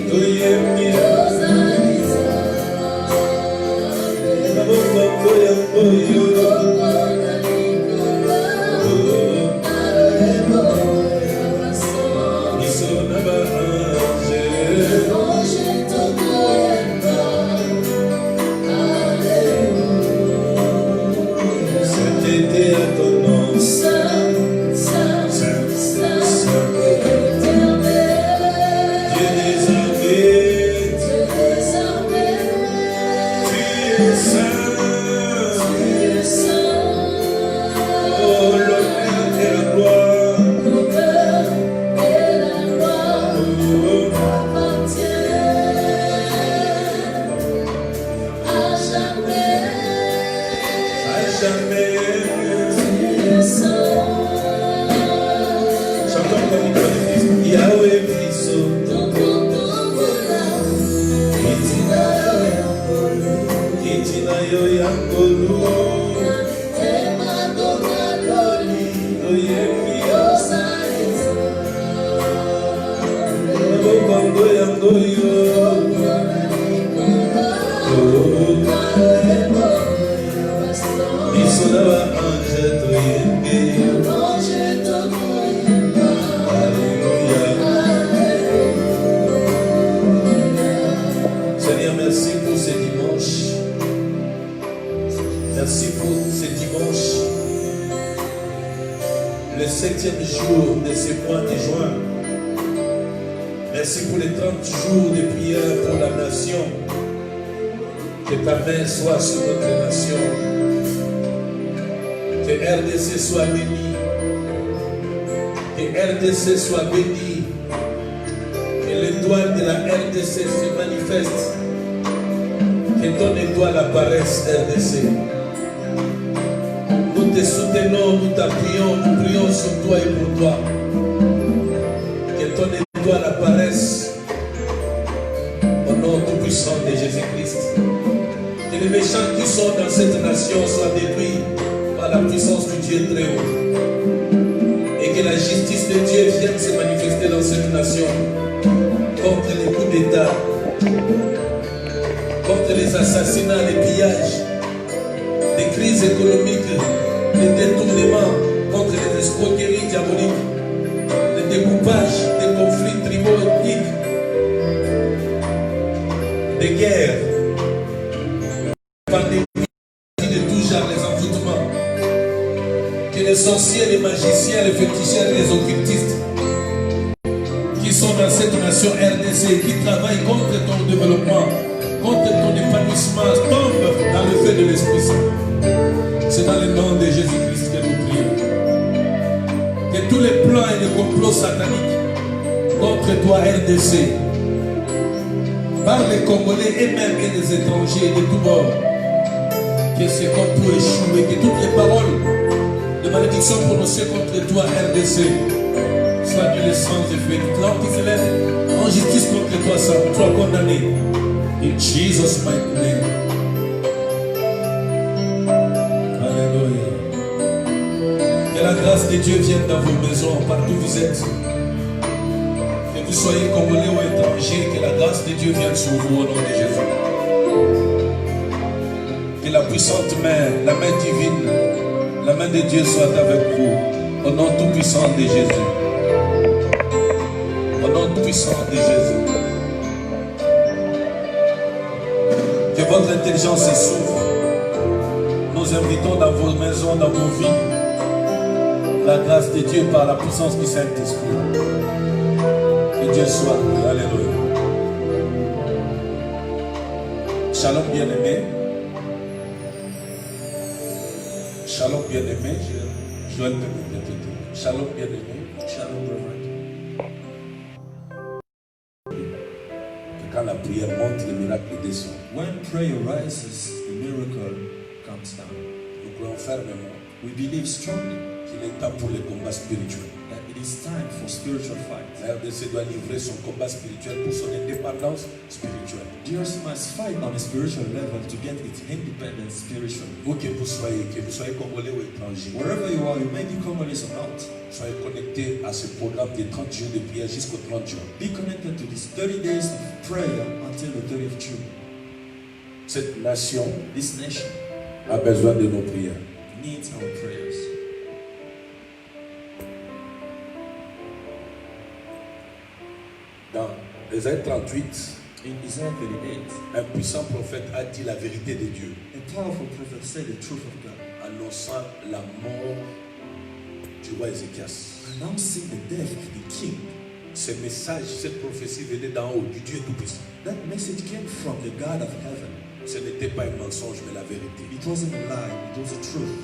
Oye, mi Rosa. Seigneur, merci pour ce dimanche. Merci pour ce dimanche, le 7e jour de ce mois de juin. Merci pour les 30 jours de prière pour la nation. Que ta main soit sur notre nation. Que RDC soit béni. Que RDC soit béni. Que l'étoile de la RDC se manifeste. Que ton étoile apparaisse, RDC. Nous te soutenons, nous t'appuyons, nous prions sur toi et pour toi. Que ton étoile apparaisse au nom tout-puissant de Jésus-Christ. Que les méchants qui sont dans cette nation soient détruits par la puissance du Dieu très haut. Et que la justice de Dieu vienne se manifester dans cette nation contre les coups d'État, contre les assassinats, les pillages, les crises économiques, les détournements, contre les escroqueries diaboliques, les découpages, les conflits tribaux ethniques, des guerres, les pandémies de tout genre, les envoûtements, que les sorciers, les magiciens, les féticheurs, les occultistes qui sont dans cette nation RDC, qui travaillent contre ton développement, contre ton épanouissement, tombent dans le feu de l'Esprit Saint. C'est dans le nom de Jésus-Christ que nous prions. Que tous les plans et les complots sataniques contre toi, RDC, par les Congolais et même les étrangers de tous bords, que ce complot échoue et que toutes les paroles de malédiction prononcées contre toi, RDC, soient nulles sans effet. L'homme qui se lève en justice contre toi, sois condamné. In Jesus' mighty name. Alléluia. Que la grâce de Dieu vienne dans vos maisons, partout où vous êtes. Que vous soyez congolais ou étrangers, que la grâce de Dieu vienne sur vous au nom de Jésus. Que la puissante main, la main divine, la main de Dieu soit avec vous. Au nom tout puissant de Jésus. Au nom tout puissant de Jésus. Que votre intelligence s'ouvre. Nous invitons dans vos maisons, dans vos vies, la grâce de Dieu par la puissance du Saint-Esprit. Que Dieu soit. Alléluia. Shalom bien-aimé. Shalom bien-aimé. Joël peut-être. Shalom bien-aimé. Shalom reverend. Quand la prière monte, le miracle descend. When prayer rises, the miracle comes down. Nous croyons fermement We believe strongly qu'il est temps pour les combats spirituels. that it is time for spiritual fight. La RDC doit livrer son combat spirituel pour son indépendance spirituelle. DRC must fight on a spiritual level to get its independence spiritually. Où que vous soyez congolais ou étranger, Wherever you are, you may be Congolese or not. soyez connectés à ce programme de 30 jours de prière jusqu'au 30 juin. Be connected to these 30 days of prayer until the 30th June. Cette nation This nation a besoin de nos prières. needs our prayers. Dans Ésaïe 38, In Isaiah 38, un puissant prophète a dit la vérité de Dieu, a powerful prophet said the truth of God, annonçant la mort du roi Ézéchias. announcing the death of the king. Ce message, cette prophétie venait d'en haut, du Dieu Tout-Puissant. That message came from the God of heaven. Ce n'était pas un mensonge, mais la vérité. It wasn't a lie, it was the truth.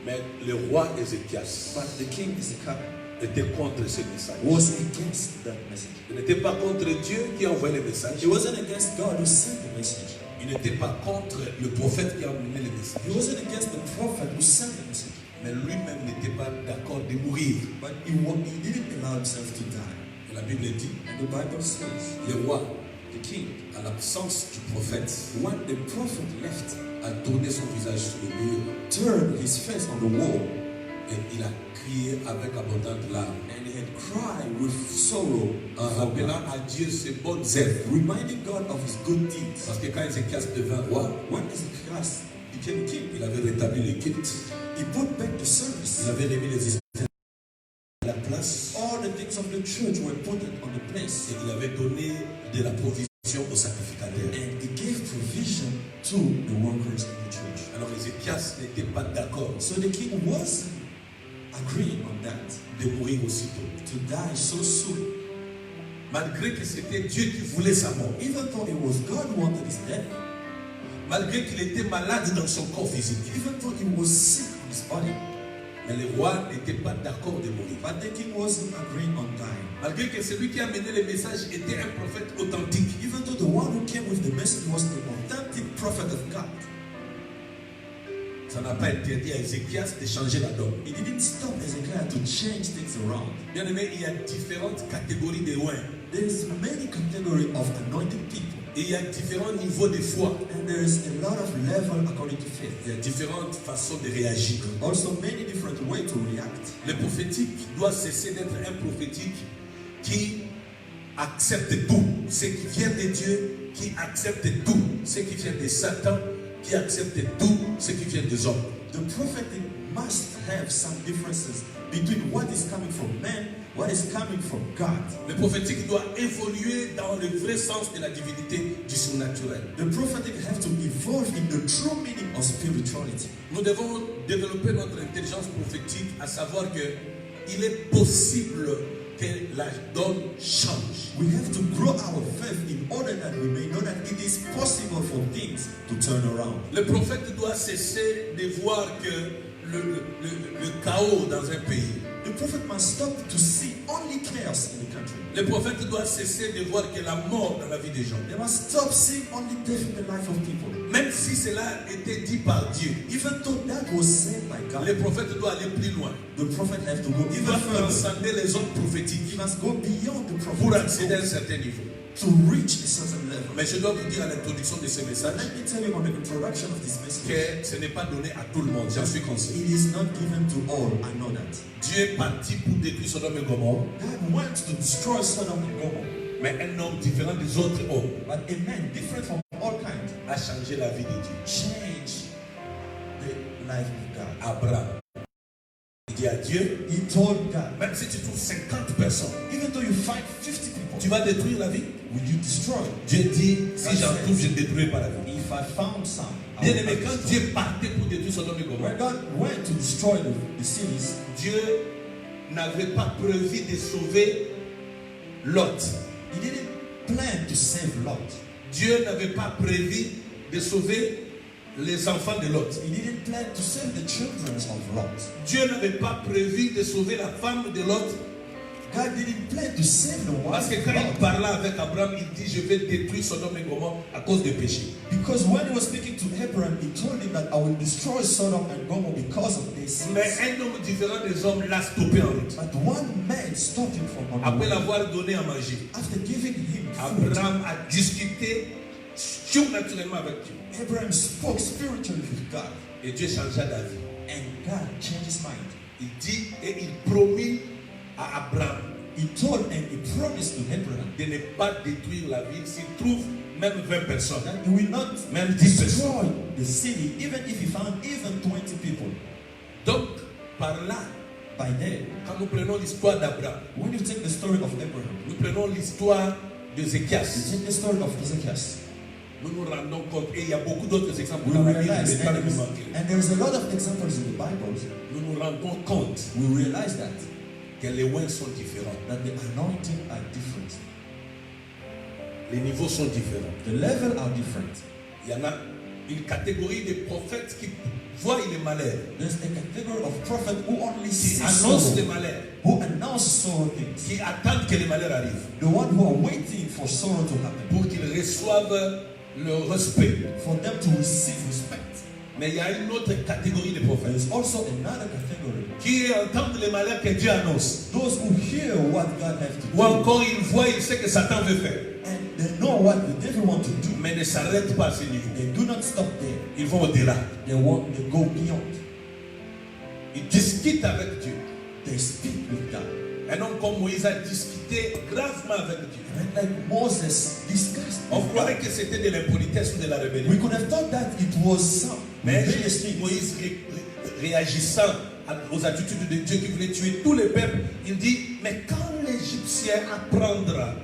Mais le roi Ézéchias But the king Hezekiah était contre ce message. was against that message. Il n'était pas contre Dieu qui a envoyé le message. He wasn't against God who sent the message. Il n'était pas contre le prophète qui a amené le message. He wasn't against the prophet who sent the message. Mais lui-même n'était pas d'accord de mourir. But he didn't allow himself to die. Et la Bible dit, And the Bible says, le roi, the king, à l'absence du prophète, when the prophet left, a tourné son visage sur le mur turned his face on the wall Et il a crié avec abondante larmes. And he had cried with sorrow, En rappelant à Dieu ses bonnes œuvres. reminding God of his good deeds. Parce que quand Ézéchias devint roi, When Ezekias became king, il avait rétabli le culte. he put back the service. Il avait remis les Israélites à la place. All the things of the church were put on the place. Et il avait donné de la provision aux sacrificateurs. And he gave provision to the workers in the church. Alors Ézéchias n'était pas d'accord So the king was agreeing on that, de mourir aussitôt. to die so soon. Malgré que c'était Dieu qui voulait sa mort. Even though it was God who wanted his death, Malgré qu'il était malade dans son corps physique. even though he was sick on his body, Mais le roi n'était pas d'accord de mourir. but the king wasn't agreeing on dying. Malgré que celui qui a mené le message était un prophète authentique. Even though the one who came with the message was the authentic prophet of God, Ça n'a pas interdit à Ézéchias de changer la donne. it didn't stop Ezekiel to change things around. Bien aimé, il y a différentes catégories de loin. There's many categories of anointed people, Et il y a différents niveaux de foi. and there's a lot of level according to faith. Il y a différentes façons de réagir. Also, many different ways to react. Le prophétique doit cesser d'être un prophétique qui accepte tout. Ce qui vient de Dieu, qui accepte tout. Ce qui vient de Satan, qui accepte tout. Ce qui vient des hommes. The prophetic must have some differences between what is coming from man, what is coming from God. Le prophétique doit évoluer dans le vrai sens de la divinité du surnaturel. The prophetic have to evolve in the true meaning of spirituality. Nous devons développer notre intelligence prophétique, à savoir que il est possible que la donne change. We have to grow our faith in order that we may know that it is possible for things to turn around. Le prophète doit cesser de voir que le chaos dans un pays. The prophet must stop to see only chaos in the country. Le prophète doit cesser de voir que la mort dans la vie des gens. They must stop seeing only death in the life of people. Même si cela était dit par Dieu, Even though that was said by God, le prophète doit aller plus loin. the prophet have to go Il even doit further. transcender les autres He prophétiques must go beyond the pour prophet accéder à un certain niveau. to reach a certain level. Mais je dois vous dire à l'introduction de ce message Let me tell you on the introduction of this message, que ce n'est pas donné à tout le monde, j'en suis conscient. it is not given to all. I know that. Dieu est parti pour détruire Sodome et Gomorrhe, God wants to destroy Sodom and Gomorrah, mais un homme différent des autres hommes but a man different from all kinds a changé la vie de Dieu. changed the life of God. Abraham, il dit à Dieu, He told God, même si tu trouves 50 personnes, even though you find 50 people, tu vas détruire la vie. will you destroy? Dieu dit, si j'en trouve, je ne détruirai pas la vie. If I found some, I Bien will aimé, not quand destroy. Dieu partait pour détruire Sodome et Gomorrhe, When God went to destroy the cities, Dieu n'avait pas prévu de sauver Lot. He didn't plan to save Lot. Dieu n'avait pas prévu de sauver les enfants de Lot. He didn't plan to save the children of Lot. Dieu n'avait pas prévu de sauver la femme de Lot. God didn't plan to save the Parce wife que of quand il Lot. parlait avec Abraham, il dit, je vais détruire Sodome et Gomorrhe à cause du péché. Because when he was speaking to Abraham, he told him that I will destroy Sodom and Gomorrah because of their sins. Mais un homme différent des hommes l'a stoppé en route. But one man stopped him from on the Après way. l'avoir donné à manger, After giving him food, Abraham a discuté surnaturellement avec Dieu. Abraham spoke spiritually with God, Et Dieu changea d'avis. and God changed his mind. Il dit et il promit à Abraham He told and he promised to Abraham de ne pas détruire la ville s'il trouve même 20 personnes. that he will not Même 10 personnes. destroy the city, even if he found even 20 people. Donc, par là, By then, quand nous prenons l'histoire d'Abraham, when you take the story of Abraham, nous prenons l'histoire you d'Ézéchias, take the story of Ezekiel, nous nous rendons compte, et il y a beaucoup d'autres exemples we dans la Bible, realize, mais pas les manquer. and there's a lot of examples in the Bible, Nous nous rendons compte we realize that que les loins sont différents, the anointing are different. les niveaux sont différents. The level are different. Il y en a une catégorie de prophètes qui voient les malheurs, There's a category of prophet who only qui see annoncent les sorrow, malheurs, who announce sorrow things. qui attendent que les malheurs arrivent The one who are waiting for sorrow to happen, pour qu'ils reçoivent le respect. for them to receive respect. Mais il y a une autre catégorie de prophètes There is also another category, qui entendent les malheurs que Dieu annonce. those who hear what God has to Ou do, encore ils voient, ils savent que Satan veut faire, and they know what the devil wants to do. mais ne s'arrêtent pas à ce niveau. They do not stop there. Ils vont au-delà. They go beyond. Ils discutent avec Dieu. They speak with God. Un homme comme Moïse a discuté gravement avec Dieu. And like Moses discussed On with croirait God. que c'était de l'impolitesse ou de la rébellion. We could have thought that it was some Mais rebellious thing. Moïse réagissant aux attitudes de Dieu qui voulait tuer tous les peuples, il dit, mais quand l'Égyptien apprendra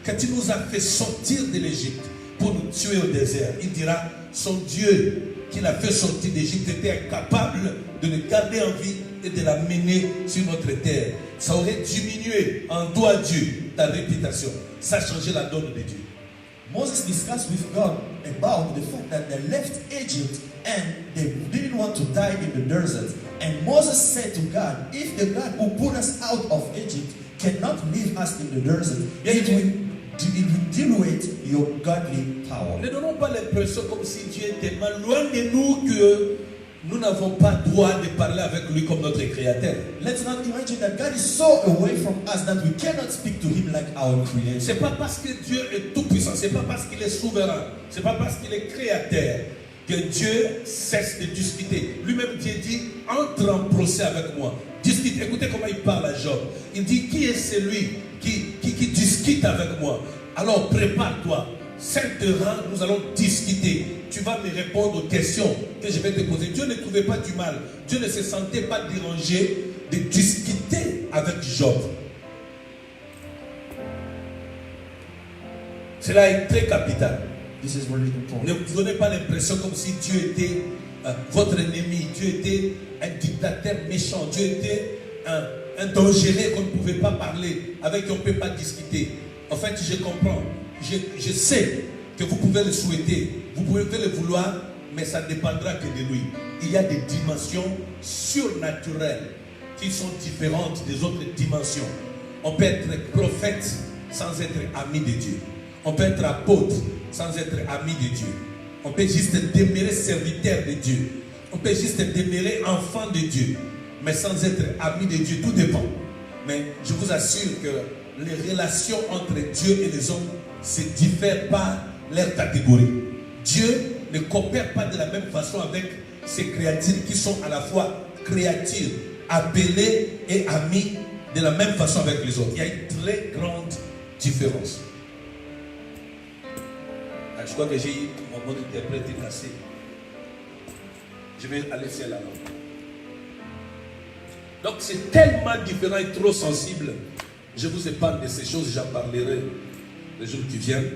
que tu nous as fait sortir de l'Égypte pour nous tuer au désert, il dira, son Dieu qui l'a fait sortir d'Égypte était incapable de le garder en vie et de la mener sur notre terre. Ça aurait diminué en toi, Dieu, ta réputation. Ça a changé la donne de Dieu. Moses discussed with God about the fact that they left Egypt and they didn't want to die in the desert. And Moses said to God, if the God who put us out of Egypt cannot leave us in the desert, it will dilute your godly power. Ne donnons pas l'impression comme si Dieu est tellement loin de nous que nous n'avons pas droit de parler avec lui comme notre créateur. Let's not imagine that God is so away from us that we cannot speak to him like our creator. C'est pas parce que Dieu est tout puissant, c'est pas parce qu'il est souverain, c'est pas parce qu'il est créateur que Dieu cesse de discuter. Lui-même Dieu dit, entre en procès avec moi. Discute. Écoutez comment il parle à Job. Il dit, qui est celui qui discute avec moi? Alors prépare-toi. 5 rangs, nous allons discuter. Tu vas me répondre aux questions que je vais te poser. Dieu ne trouvait pas du mal. Dieu ne se sentait pas dérangé de discuter avec Job. Cela est très capital. This is really important. Ne vous donnez pas l'impression comme si Dieu était votre ennemi. Dieu était un dictateur méchant. Dieu était un dangereux qu'on ne pouvait pas parler, avec qui on ne peut pas discuter. En fait, je comprends. Je sais que vous pouvez le souhaiter, vous pouvez le vouloir, mais ça ne dépendra que de lui. Il y a des dimensions surnaturelles qui sont différentes des autres dimensions. On peut être prophète sans être ami de Dieu. On peut être apôtre sans être ami de Dieu. On peut juste demeurer serviteur de Dieu. On peut juste demeurer enfant de Dieu, mais sans être ami de Dieu. Tout dépend. Mais je vous assure que les relations entre Dieu et les hommes se diffèrent par leur catégorie. Dieu ne coopère pas de la même façon avec ces créatures qui sont à la fois créatures, appelées et amies de la même façon avec les autres. Il y a une très grande différence. Je crois que j'ai eu mon interprète cassé. Je vais aller faire la langue. Donc c'est tellement différent et trop sensible. Je vous épargne de ces choses, j'en parlerai les jours qui viennent.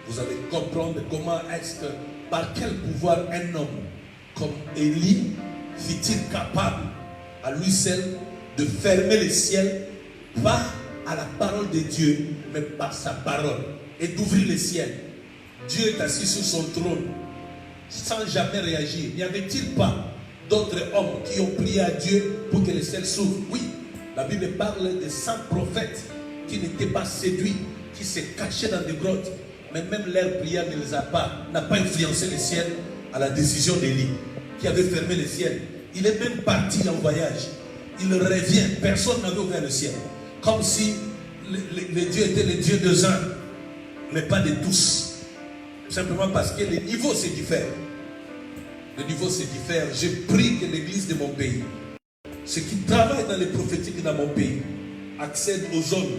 Vous allez comprendre comment est-ce que, par quel pouvoir un homme comme Élie fut-il capable à lui seul de fermer le ciel, pas à la parole de Dieu, mais par sa parole, et d'ouvrir le ciel. Dieu est assis sur son trône sans jamais réagir. N'y avait-il pas d'autres hommes qui ont prié à Dieu pour que le ciel s'ouvre? Oui, la Bible parle de 100 prophètes qui n'étaient pas séduits, qui se cachaient dans des grottes, mais même leur prière n'a pas influencé le ciel à la décision d'Élie, qui avait fermé le ciel. Il est même parti en voyage. Il revient, personne n'avait ouvert le ciel. Comme si le Dieu était le Dieu des uns, mais pas de tous. Simplement parce que les niveaux se diffèrent. Les niveaux se diffèrent. Je prie que l'église de mon pays, ceux qui travaillent dans les prophétiques dans mon pays, accèdent aux zones,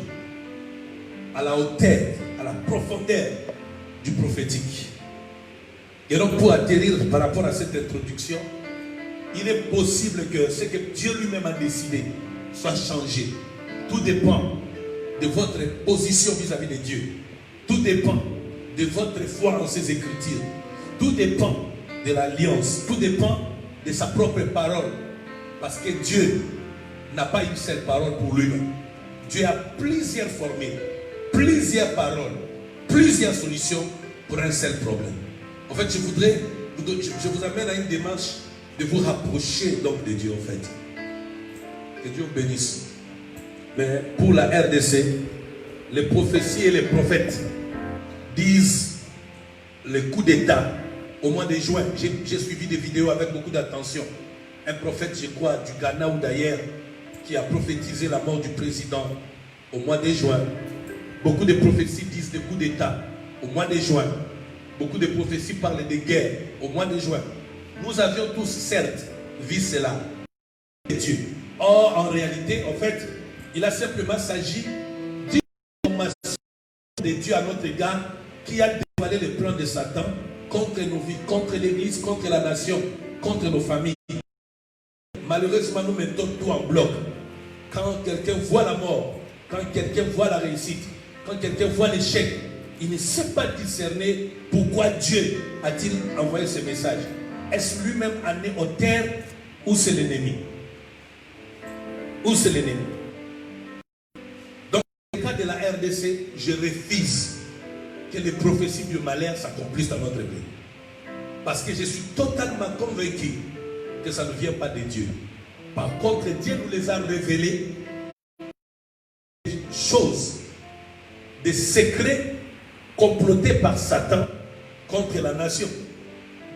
à la hauteur, à la profondeur du prophétique. Et donc pour atterrir par rapport à cette introduction, il est possible que ce que Dieu lui-même a décidé soit changé. Tout dépend de votre position vis-à-vis de Dieu. Tout dépend de votre foi en ses Écritures. Tout dépend de l'alliance. Tout dépend de sa propre parole. Parce que Dieu n'a pas une seule parole pour lui-même. Dieu a plusieurs formules, plusieurs paroles, plusieurs solutions pour un seul problème. En fait, je vous amène à une démarche de vous rapprocher donc de Dieu, en fait. Que Dieu vous bénisse. Mais pour la RDC, les prophéties et les prophètes disent le coup d'État au mois de juin. J'ai suivi des vidéos avec beaucoup d'attention. Un prophète, je crois, du Ghana ou d'ailleurs, qui a prophétisé la mort du président au mois de juin. Beaucoup de prophéties disent le coup d'État au mois de juin. Beaucoup de prophéties parlent de guerre au mois de juin. Nous avions tous, certes, vu cela. de Dieu. Or, en réalité, en fait, il a simplement s'agi d'une information de Dieu à notre égard qui a dévoilé le plan de Satan contre nos vies, contre l'Église, contre la nation, contre nos familles. Malheureusement, nous mettons tout en bloc. Quand quelqu'un voit la mort, quand quelqu'un voit la réussite, quand quelqu'un voit l'échec, il ne sait pas discerner pourquoi Dieu a-t-il envoyé ce message. Est-ce lui-même amené aux terres ou c'est l'ennemi? Ou c'est l'ennemi? Donc, dans le cas de la RDC, je refuse que les prophéties du malheur s'accomplissent dans notre pays. Parce que je suis totalement convaincu que ça ne vient pas de Dieu. Par contre, Dieu nous les a révélés, des choses, des secrets complotés par Satan contre la nation.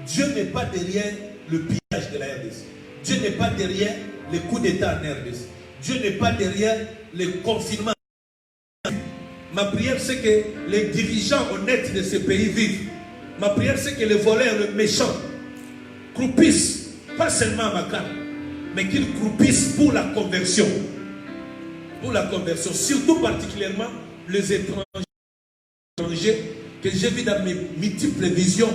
Dieu n'est pas derrière le pillage de la RDC. Dieu n'est pas derrière les coups d'État en RDC. Dieu n'est pas derrière les confinements. Ma prière, c'est que les dirigeants honnêtes de ce pays vivent. Ma prière, c'est que les voleurs, les méchants, croupissent, pas seulement à Makam, mais qu'ils croupissent pour la conversion. Pour la conversion, surtout particulièrement les étrangers que j'ai vu dans mes multiples visions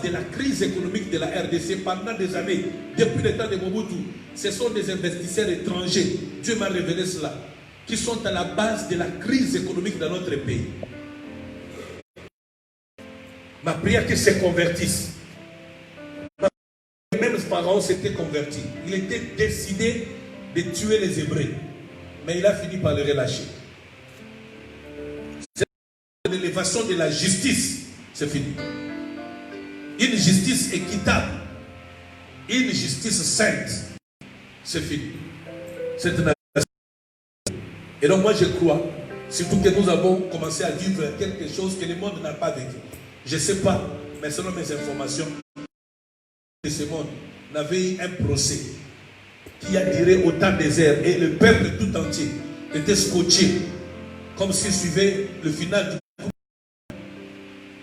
de la crise économique de la RDC pendant des années, depuis le temps de Mobutu. Ce sont des investisseurs étrangers, Dieu m'a révélé cela, qui sont à la base de la crise économique dans notre pays. Ma prière qu'ils se convertissent. Même Pharaon s'était converti. Il était décidé de tuer les Hébreux. Mais il a fini par les relâcher. C'est l'élévation de la justice. C'est fini. Une justice équitable. Une justice sainte. C'est fini. C'est une... Et donc moi je crois, surtout que nous avons commencé à vivre quelque chose que le monde n'a pas vécu. Je ne sais pas, mais selon mes informations, ce monde n'avait eu un procès qui a duré autant des heures et le peuple tout entier était scotché comme s'il suivait le final du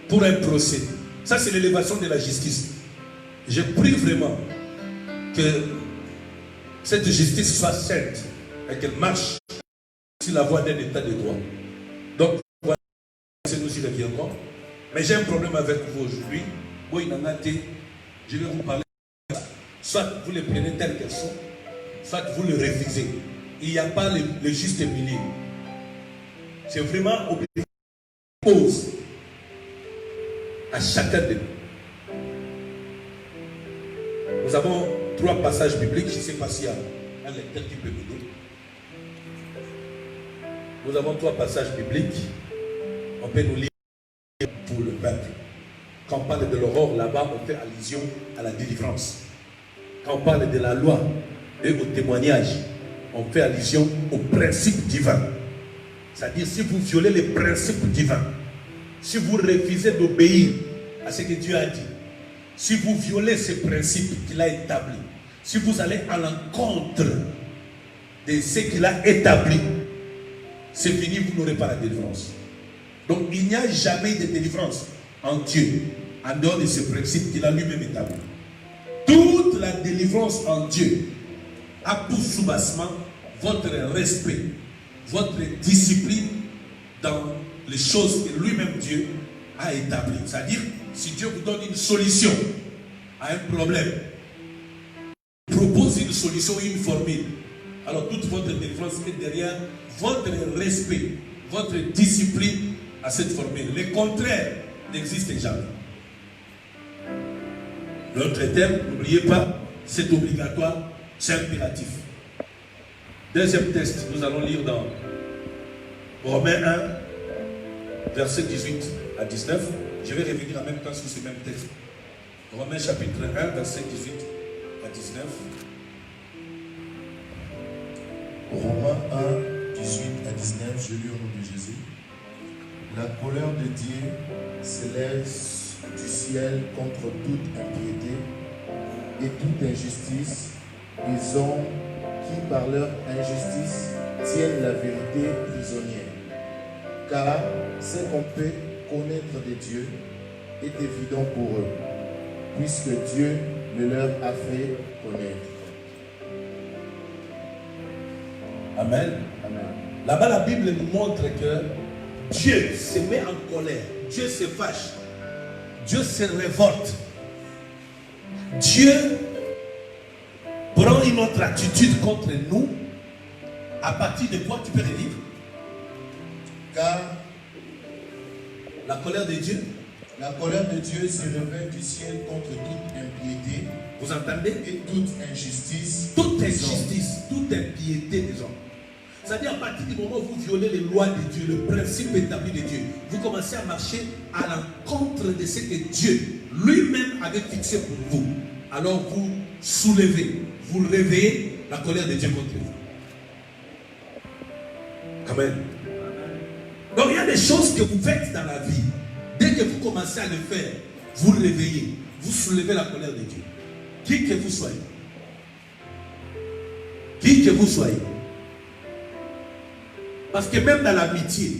pour un procès. Ça c'est l'élévation de la justice. Je prie vraiment que cette justice soit sainte et qu'elle marche sur la voie d'un état de droit. Donc voilà, nous y reviendrons. Mais j'ai un problème avec vous aujourd'hui. Je vais vous parler. Soit vous les prenez telles qu'elles sont, soit vous les refusez. Il n'y a pas le juste milieu. C'est vraiment obligé pose à chacun de nous. Nous avons 3 passages bibliques. Je ne sais pas s'il y a un lecteur qui peut m'aider. Nous avons 3 passages bibliques. On peut nous lire pour le peuple. Quand on parle de l'aurore, là-bas, on fait allusion à la délivrance. Quand on parle de la loi et au témoignage, on fait allusion au principe divin. C'est-à-dire, si vous violez les principes divins, si vous refusez d'obéir à ce que Dieu a dit, si vous violez ces principes qu'il a établis, si vous allez à l'encontre de ce qu'il a établi, c'est fini, vous n'aurez pas la délivrance. Donc, il n'y a jamais de délivrance en Dieu, en dehors de ce principe qu'il a lui-même établi. Toute la délivrance en Dieu a pour soubassement votre respect, votre discipline dans les choses que lui-même Dieu a établies. C'est-à-dire, si Dieu vous donne une solution à un problème, il propose une solution, une formule, alors toute votre délivrance est derrière votre respect, votre discipline à cette formule. Le contraire n'existe jamais. Notre terme, n'oubliez pas, c'est obligatoire, c'est impératif. Deuxième texte, nous allons lire dans Romains 1, versets 18 à 19. Je vais revenir en même temps sur ce même texte. Romains chapitre 1, verset 18 à 19. Romains 1, 18 à 19, je lis au nom de Jésus. La colère de Dieu s'élève du ciel contre toute impiété et toute injustice des hommes qui, par leur injustice, tiennent la vérité prisonnière. Car ce qu'on peut connaître de Dieu est évident pour eux, puisque Dieu le leur a fait connaître. Amen. Amen. Là-bas, la Bible nous montre que Dieu se met en colère. Dieu se fâche. Dieu se révolte. Dieu prend une autre attitude contre nous. À partir de quoi tu peux le lire? Car la colère de Dieu. La colère de Dieu se révèle du ciel contre toute impiété. Vous entendez? Et toute injustice. Toute injustice, toute impiété des hommes. C'est-à-dire, à partir du moment où vous violez les lois de Dieu, le principe établi de Dieu, vous commencez à marcher à l'encontre de ce que Dieu lui-même avait fixé pour vous. Alors vous soulevez, vous réveillez la colère de Dieu contre vous. Amen. Donc il y a des choses que vous faites dans la vie. Dès que vous commencez à le faire, vous réveillez, vous soulevez la colère de Dieu. Qui que vous soyez. Qui que vous soyez. Parce que même dans l'amitié,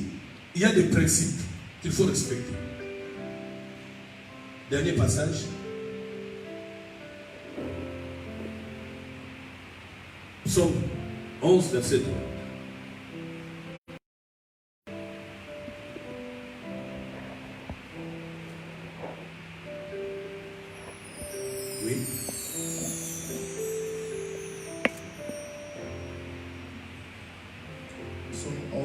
il y a des principes qu'il faut respecter. Dernier passage. Psaume 11, verset 3. Oui. Psaume 11,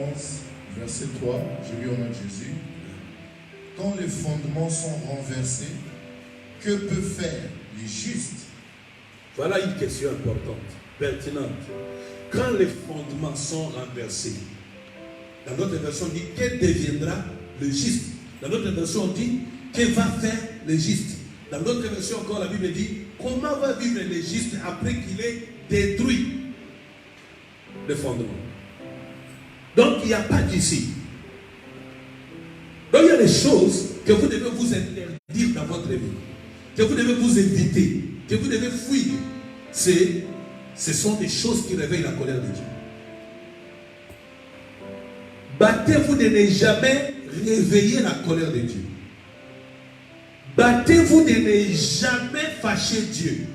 verset 3, je lis au nom de Jésus. Quand les fondements sont renversés, que peuvent faire les justes? Voilà une question importante, pertinente. Quand les fondements sont renversés, dans notre version on dit que deviendra le juste. Dans notre version on dit que va faire le juste. Dans notre version encore la Bible dit comment va vivre le juste après qu'il ait détruit le fondement. Donc il n'y a pas d'ici. Donc il y a des choses que vous devez vous interdire dans votre vie, que vous devez vous éviter, que vous devez fuir. Ce sont des choses qui réveillent la colère de Dieu. Battez-vous de ne jamais réveiller la colère de Dieu. Battez-vous de ne jamais fâcher Dieu.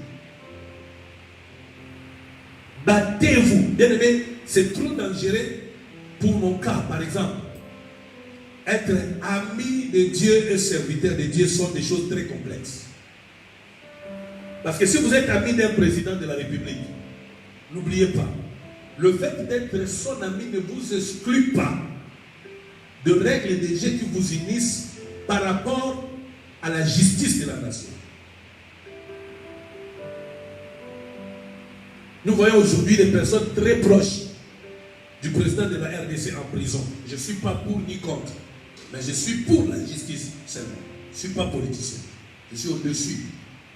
Battez-vous. Bien aimé, c'est trop dangereux pour mon cas, par exemple. Être ami de Dieu et serviteur de Dieu sont des choses très complexes. Parce que si vous êtes ami d'un président de la République, n'oubliez pas, le fait d'être son ami ne vous exclut pas de règles de jeu qui vous unissent par rapport à la justice de la nation. Nous voyons aujourd'hui des personnes très proches du président de la RDC en prison. Je ne suis pas pour ni contre, mais je suis pour la justice seulement. Je ne suis pas politicien. Je suis au-dessus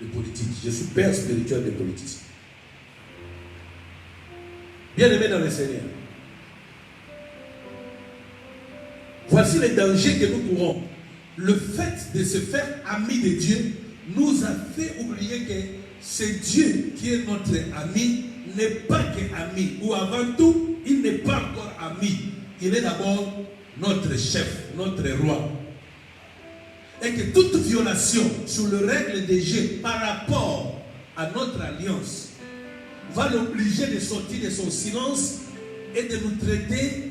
des politiques. Je suis père spirituel des politiciens. Bien-aimés dans le Seigneur, voici les dangers que nous courons. Le fait de se faire ami de Dieu nous a fait oublier que c'est Dieu qui est notre ami, n'est pas qu'ami, ou avant tout, il n'est pas encore ami. Il est d'abord notre chef, notre roi. Et que toute violation sur les règles de Dieu par rapport à notre alliance va l'obliger de sortir de son silence et de nous traiter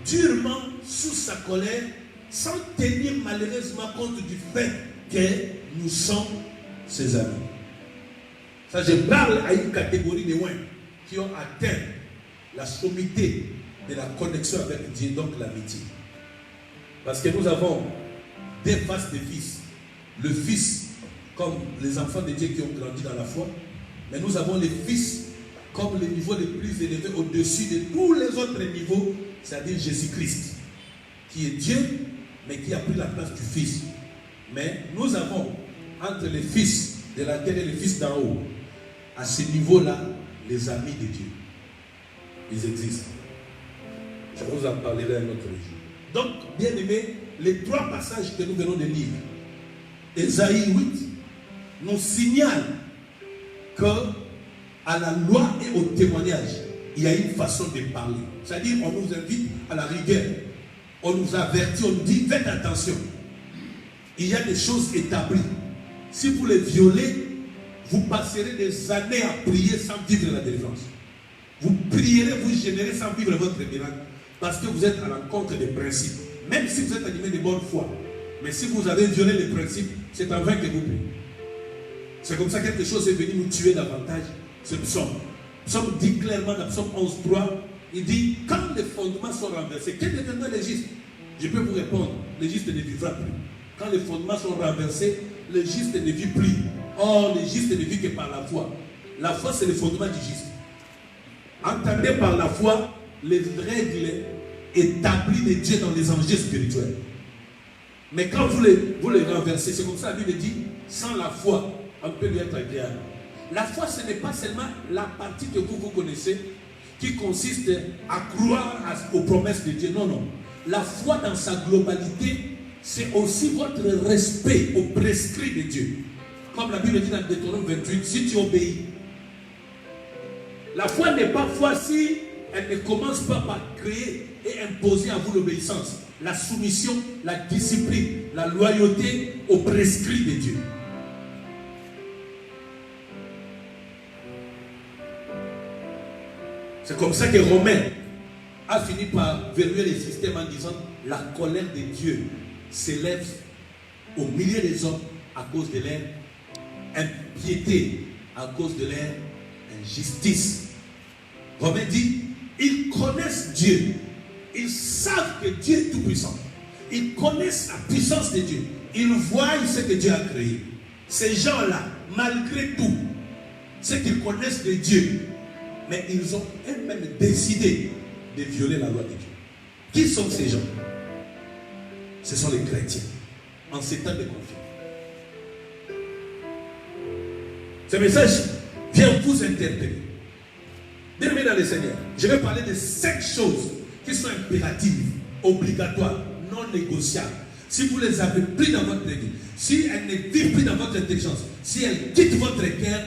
durement sous sa colère, sans tenir malheureusement compte du fait que nous sommes ses amis. Ça, je parle à une catégorie de loin qui ont atteint la sommité de la connexion avec Dieu, donc l'amitié. Parce que nous avons des faces de fils. Le fils, comme les enfants de Dieu qui ont grandi dans la foi, mais nous avons les fils comme le niveau le plus élevé au-dessus de tous les autres niveaux, c'est-à-dire Jésus-Christ, qui est Dieu, mais qui a pris la place du Fils. Mais nous avons, entre les fils de la terre et les fils d'en haut, à ce niveau-là, les amis de Dieu. Ils existent. Je vous en parlerai un autre jour. Donc, bien aimés, les trois passages que nous venons de lire, Ésaïe 8, nous signalent que à la loi et au témoignage, il y a une façon de parler. C'est-à-dire, on nous invite à la rigueur. On nous avertit, on nous dit, faites attention. Il y a des choses établies. Si vous les violez, vous passerez des années à prier sans vivre la délivrance. Vous prierez, vous générez sans vivre votre miracle. Parce que vous êtes à l'encontre des principes. Même si vous êtes animé de bonne foi. Mais si vous avez violé les principes, c'est en vain que vous priez. C'est comme ça que quelque chose est venu nous tuer davantage. Ce psaume. Le psaume dit clairement dans le psaume 11.3, il dit, quand les fondements sont renversés, quel deviendra le juste? Je peux vous répondre, le juste ne vivra plus. Quand les fondements sont renversés, le juste ne vit plus. Or, le juste ne vit que par la foi. La foi, c'est le fondement du juste. Entendez par la foi les règles établies de Dieu dans les enjeux spirituels. Mais quand vous les renversez, c'est comme ça la Bible dit, sans la foi, on peut lui être agréable. La foi, ce n'est pas seulement la partie que vous connaissez, qui consiste à croire aux promesses de Dieu. Non, non. La foi dans sa globalité, c'est aussi votre respect aux prescrits de Dieu. Comme la Bible dit dans Deutéronome 28, si tu obéis. La foi n'est pas foi si elle ne commence pas par créer et imposer à vous l'obéissance, la soumission, la discipline, la loyauté aux prescrits de Dieu. C'est comme ça que Romain a fini par verrouiller les systèmes en disant la colère de Dieu s'élève au milieu des hommes à cause de leur impiété, à cause de leur injustice. Romain dit, ils connaissent Dieu. Ils savent que Dieu est tout-puissant. Ils connaissent la puissance de Dieu. Ils voient ce que Dieu a créé. Ces gens-là, malgré tout, ce qu'ils connaissent de Dieu, mais ils ont eux-mêmes décidé de violer la loi de Dieu. Qui sont ces gens? Ce sont les chrétiens, en ces temps de conflit. Ce message vient vous interpeller. Bien-aimés dans le Seigneur, je vais parler de 5 choses qui sont impératives, obligatoires, non négociables. Si vous les avez pris dans votre vie, si elles ne vivent plus dans votre intelligence, si elles quittent votre cœur,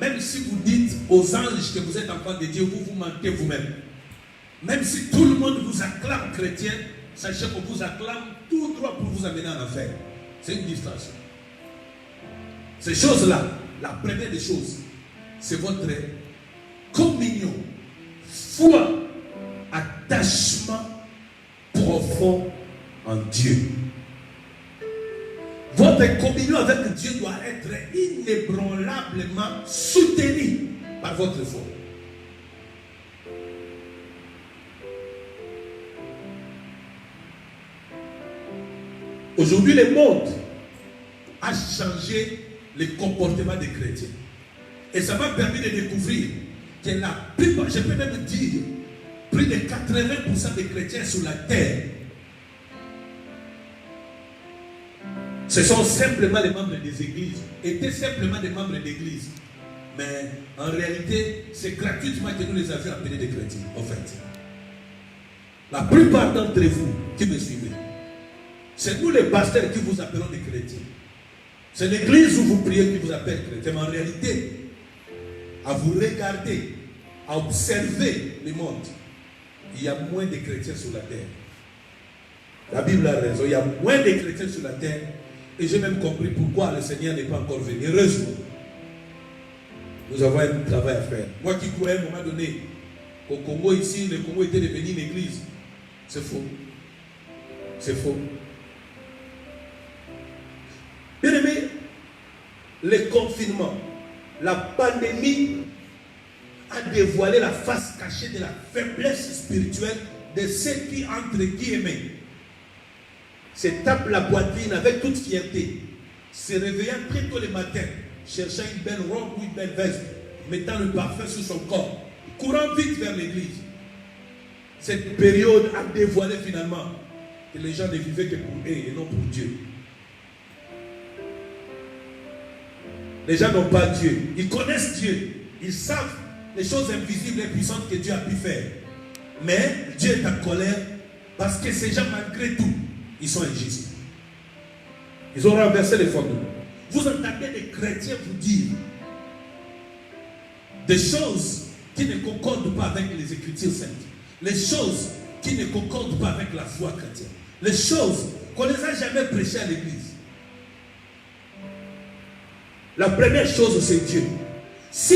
même si vous dites aux anges que vous êtes enfant de Dieu, vous vous mentez vous-même. Même si tout le monde vous acclame chrétien, sachez qu'on vous acclame tout droit pour vous amener en enfer. C'est une distraction. Ces choses-là, la première des choses, c'est votre communion, foi, attachement profond en Dieu. Votre communion avec Dieu doit être inébranlablement soutenue par votre foi. Aujourd'hui, le monde a changé le comportement des chrétiens. Et ça m'a permis de découvrir que la plupart, je peux même dire, plus de 80% des chrétiens sur la terre, ce sont simplement les membres des églises, étaient simplement des membres d'église. Mais en réalité, c'est gratuitement que nous les avions appelés des chrétiens, en fait. La plupart d'entre vous qui me suivez, c'est nous les pasteurs qui vous appelons des chrétiens. C'est l'église où vous priez qui vous appelle chrétien. Mais en réalité, à vous regarder, à observer le monde, il y a moins de chrétiens sur la terre. La Bible a raison, il y a moins de chrétiens sur la terre. Et j'ai même compris pourquoi le Seigneur n'est pas encore venu. Heureusement, nous avons un travail à faire. Moi qui croyais à un moment donné qu'au Congo ici, le Congo était devenu une église. C'est faux. C'est faux. Bien aimé, le confinement, la pandémie a dévoilé la face cachée de la faiblesse spirituelle de ceux qui, entre guillemets, se tapent la poitrine avec toute fierté, se réveillant très tôt le matin, cherchant une belle robe ou une belle veste, mettant le parfum sur son corps, courant vite vers l'église. Cette période a dévoilé finalement que les gens ne vivaient que pour eux et non pour Dieu. Les gens n'ont pas Dieu. Ils connaissent Dieu. Ils savent les choses invisibles et puissantes que Dieu a pu faire. Mais Dieu est en colère parce que ces gens, malgré tout, ils sont injustes. Ils ont renversé les fondements. Vous entendez des chrétiens vous dire des choses qui ne concordent pas avec les Écritures saintes. Les choses qui ne concordent pas avec la foi chrétienne. Les choses qu'on ne les a jamais prêchées à l'église. La première chose, c'est Dieu. Si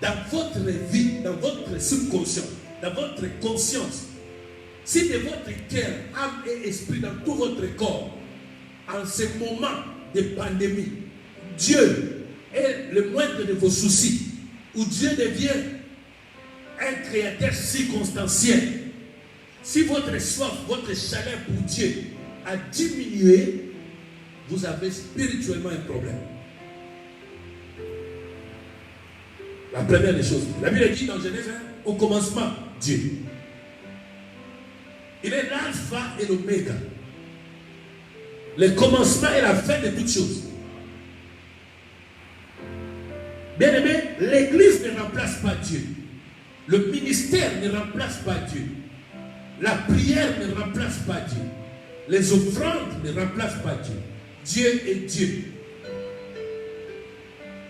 dans votre vie, dans votre subconscient, dans votre conscience, si de votre cœur, âme et esprit, dans tout votre corps, en ce moment de pandémie, Dieu est le moindre de vos soucis, où Dieu devient un créateur circonstanciel, si votre soif, votre chaleur pour Dieu a diminué, vous avez spirituellement un problème. La première des choses, la Bible dit dans Genèse 1, au commencement, Dieu. Il est l'alpha et l'oméga. Le commencement et la fin de toutes choses. Bien aimé, l'église ne remplace pas Dieu. Le ministère ne remplace pas Dieu. La prière ne remplace pas Dieu. Les offrandes ne remplacent pas Dieu. Dieu est Dieu.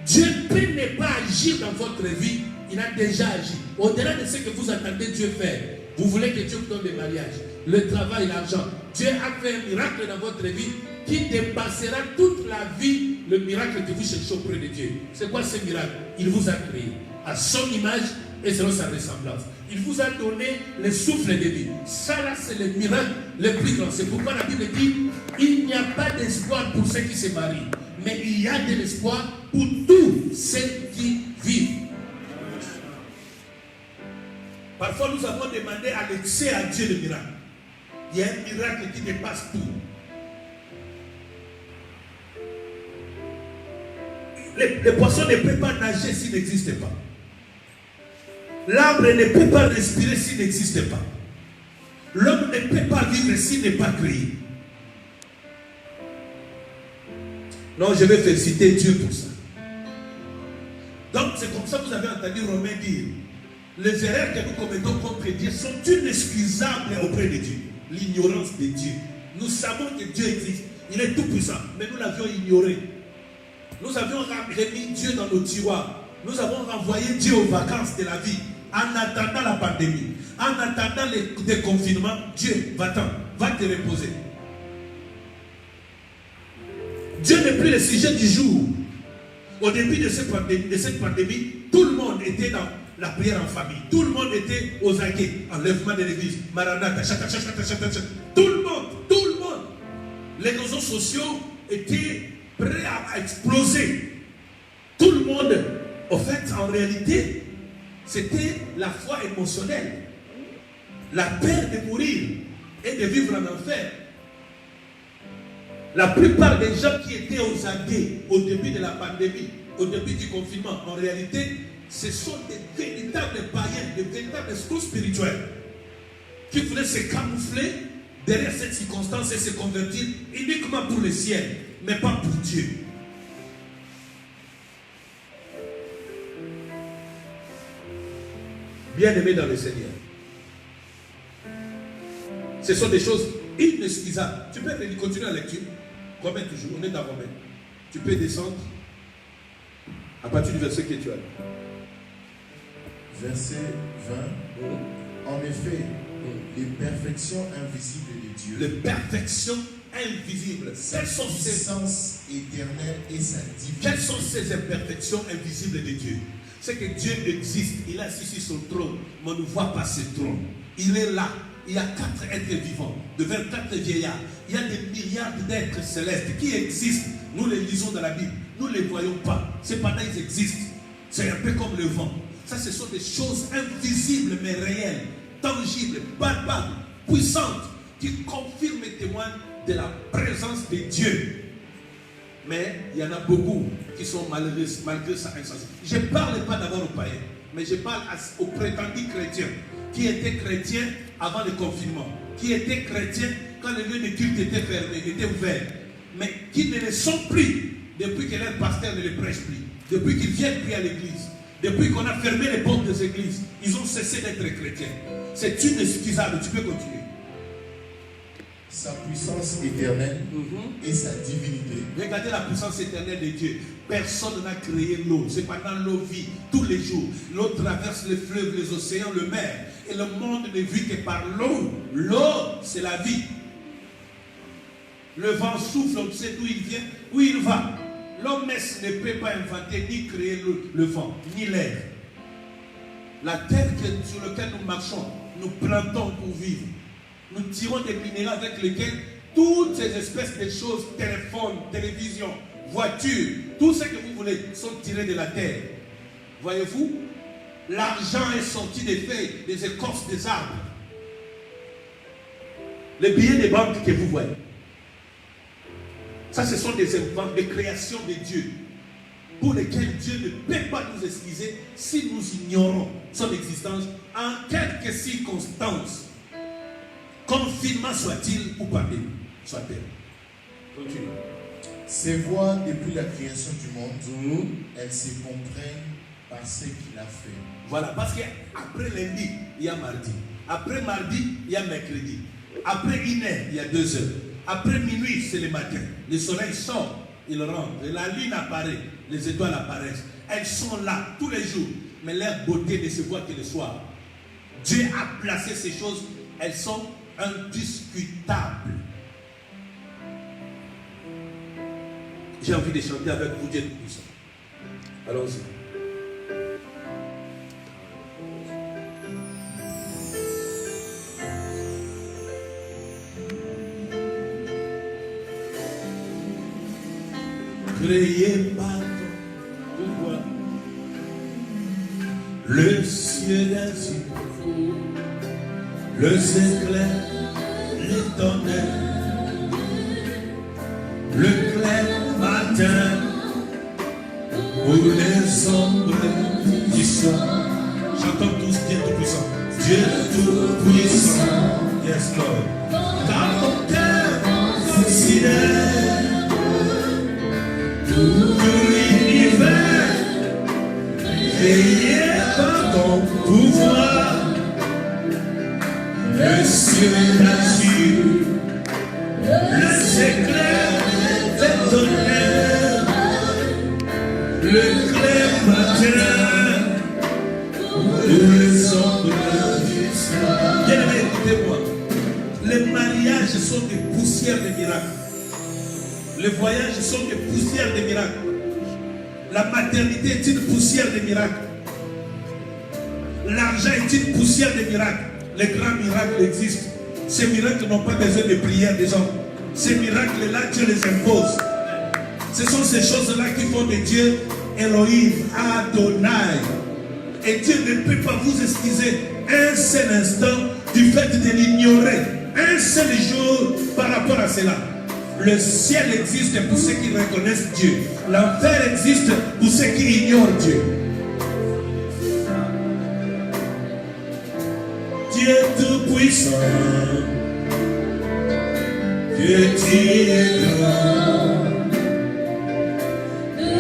Dieu peut ne pas agir dans votre vie. Il a déjà agi. Au-delà de ce que vous attendez Dieu faire, vous voulez que Dieu vous donne le mariage, le travail, l'argent. Dieu a fait un miracle dans votre vie qui dépassera toute la vie le miracle que vous cherchez auprès de Dieu. C'est quoi ce miracle? Il vous a créé à son image et selon sa ressemblance. Il vous a donné le souffle de vie. Ça là, c'est le miracle le plus grand. C'est pourquoi la Bible dit, il n'y a pas d'espoir pour ceux qui se marient, mais il y a de l'espoir pour tous ceux qui vivent. Parfois, nous avons demandé à l'excès à Dieu le miracle. Il y a un miracle qui dépasse tout. Les poissons ne peuvent pas nager s'ils n'existent pas. L'arbre ne peut pas respirer s'il n'existe pas. L'homme ne peut pas vivre s'il n'est pas créé. Non, je vais féliciter Dieu pour ça. Donc, c'est comme ça que vous avez entendu Romain dire, les erreurs que nous commettons contre Dieu sont inexcusables auprès de Dieu. L'ignorance de Dieu. Nous savons que Dieu existe. Il est tout puissant, mais nous l'avions ignoré. Nous avions remis Dieu dans nos tiroirs. Nous avons renvoyé Dieu aux vacances de la vie. En attendant la pandémie, en attendant les déconfinements, Dieu, va-t'en, va te reposer. Dieu n'est plus le sujet du jour. Au début de cette pandémie, tout le monde était dans la prière en famille. Tout le monde était aux aguets, enlèvement de l'église, Maranatha, chata. Tout le monde. Les réseaux sociaux étaient prêts à exploser. Tout le monde, en fait, en réalité, c'était la foi émotionnelle. La peur de mourir et de vivre en enfer. La plupart des gens qui étaient aux aguets au début de la pandémie, au début du confinement, en réalité, ce sont des véritables païens, des véritables escrocs spirituels qui voulaient se camoufler derrière cette circonstance et se convertir uniquement pour le ciel, mais pas pour Dieu. Bien-aimés dans le Seigneur, ce sont des choses inexcusables. Tu peux continuer la lecture. Romains toujours, on est dans Romains. Tu peux descendre à partir du verset que tu as. Verset 20. En effet, les perfections invisibles de Dieu. Les perfections invisibles. Sa puissance éternelle et sa divinité. Quelles sont ces imperfections invisibles de Dieu? C'est que Dieu existe. Il est assis sur son trône, mais on ne voit pas ce trône. Il est là. Il y a 4 êtres vivants, de 24 vieillards. Il y a des milliards d'êtres célestes qui existent. Nous les lisons dans la Bible. Nous ne les voyons pas. Cependant, ils existent. C'est un peu comme le vent. Ça, ce sont des choses invisibles mais réelles, tangibles, palpables, puissantes, qui confirment et témoignent de la présence de Dieu. Mais il y en a beaucoup qui sont malgré ça insensibles. Je ne parle pas d'abord aux païens, mais je parle aux prétendus chrétiens qui étaient chrétiens avant le confinement, qui étaient chrétiens quand les lieux de culte étaient fermés, étaient ouverts, mais qui ne le sont plus depuis que leur pasteur ne les prêche plus, depuis qu'ils viennent prier à l'église, depuis qu'on a fermé les portes des églises. Ils ont cessé d'être chrétiens. C'est inexcusable. Tu peux continuer. Sa puissance éternelle et sa divinité. Regardez la puissance éternelle de Dieu. Personne n'a créé l'eau. Cependant, l'eau vit tous les jours. L'eau traverse les fleuves, les océans, le mer. Et le monde ne vit que par l'eau. L'eau, c'est la vie. Le vent souffle, on sait d'où il vient, où il va. L'homme ne peut pas inventer ni créer le vent, ni l'air. La terre sur laquelle nous marchons, nous plantons pour vivre. Nous tirons des minéraux avec lesquels toutes ces espèces de choses, téléphone, télévision, voiture, tout ce que vous voulez, sont tirés de la terre. Voyez-vous? L'argent est sorti des feuilles, des écorces des arbres. Les billets de banque que vous voyez, ça ce sont des invents, des créations de Dieu, pour lesquels Dieu ne peut pas nous excuser si nous ignorons son existence en quelques circonstances, confinement soit-il ou pandémie soit-elle. Continue. Ses voies depuis la création du monde, elles se comprennent par ce qu'il a fait. Voilà, parce qu'après lundi, il y a mardi. Après mardi, il y a mercredi. Après 1h, il y a 2h. Après minuit, c'est le matin. Le soleil sort, il rentre. La lune apparaît, les étoiles apparaissent. Elles sont là tous les jours. Mais leur beauté ne se voit que le soir. Dieu a placé ces choses, elles sont indiscutables. J'ai envie de chanter avec vous, Dieu Tout-Puissant. Allons-y. Créé par ton pouvoir, le ciel ainsi, le éclair, les tonnerres, le clair matin, pour les ombres du soir. J'entends tous Dieu Tout-Puissant. Dieu Tout-Puissant. Yes, Lord. Car ton cœur considère tout l'univers, créé par ton pouvoir, le ciel d'azur, les éclairs des tonnerres, le clair matin, les ombres du soir. Bien-aimés, écoutez-moi, les mariages sont des poussières de miracles. Les voyages sont des poussières de miracles. La maternité est une poussière de miracles. L'argent est une poussière de miracles. Les grands miracles existent. Ces miracles n'ont pas besoin de prière des hommes. Ces miracles-là, Dieu les impose. Ce sont ces choses-là qui font de Dieu Elohim, Adonai. Et Dieu ne peut pas vous excuser un seul instant du fait de l'ignorer. Un seul jour par rapport à cela. Le ciel existe pour ceux qui reconnaissent Dieu. L'enfer existe pour ceux qui ignorent Dieu. Dieu Tout-Puissant, Dieu tu es grand,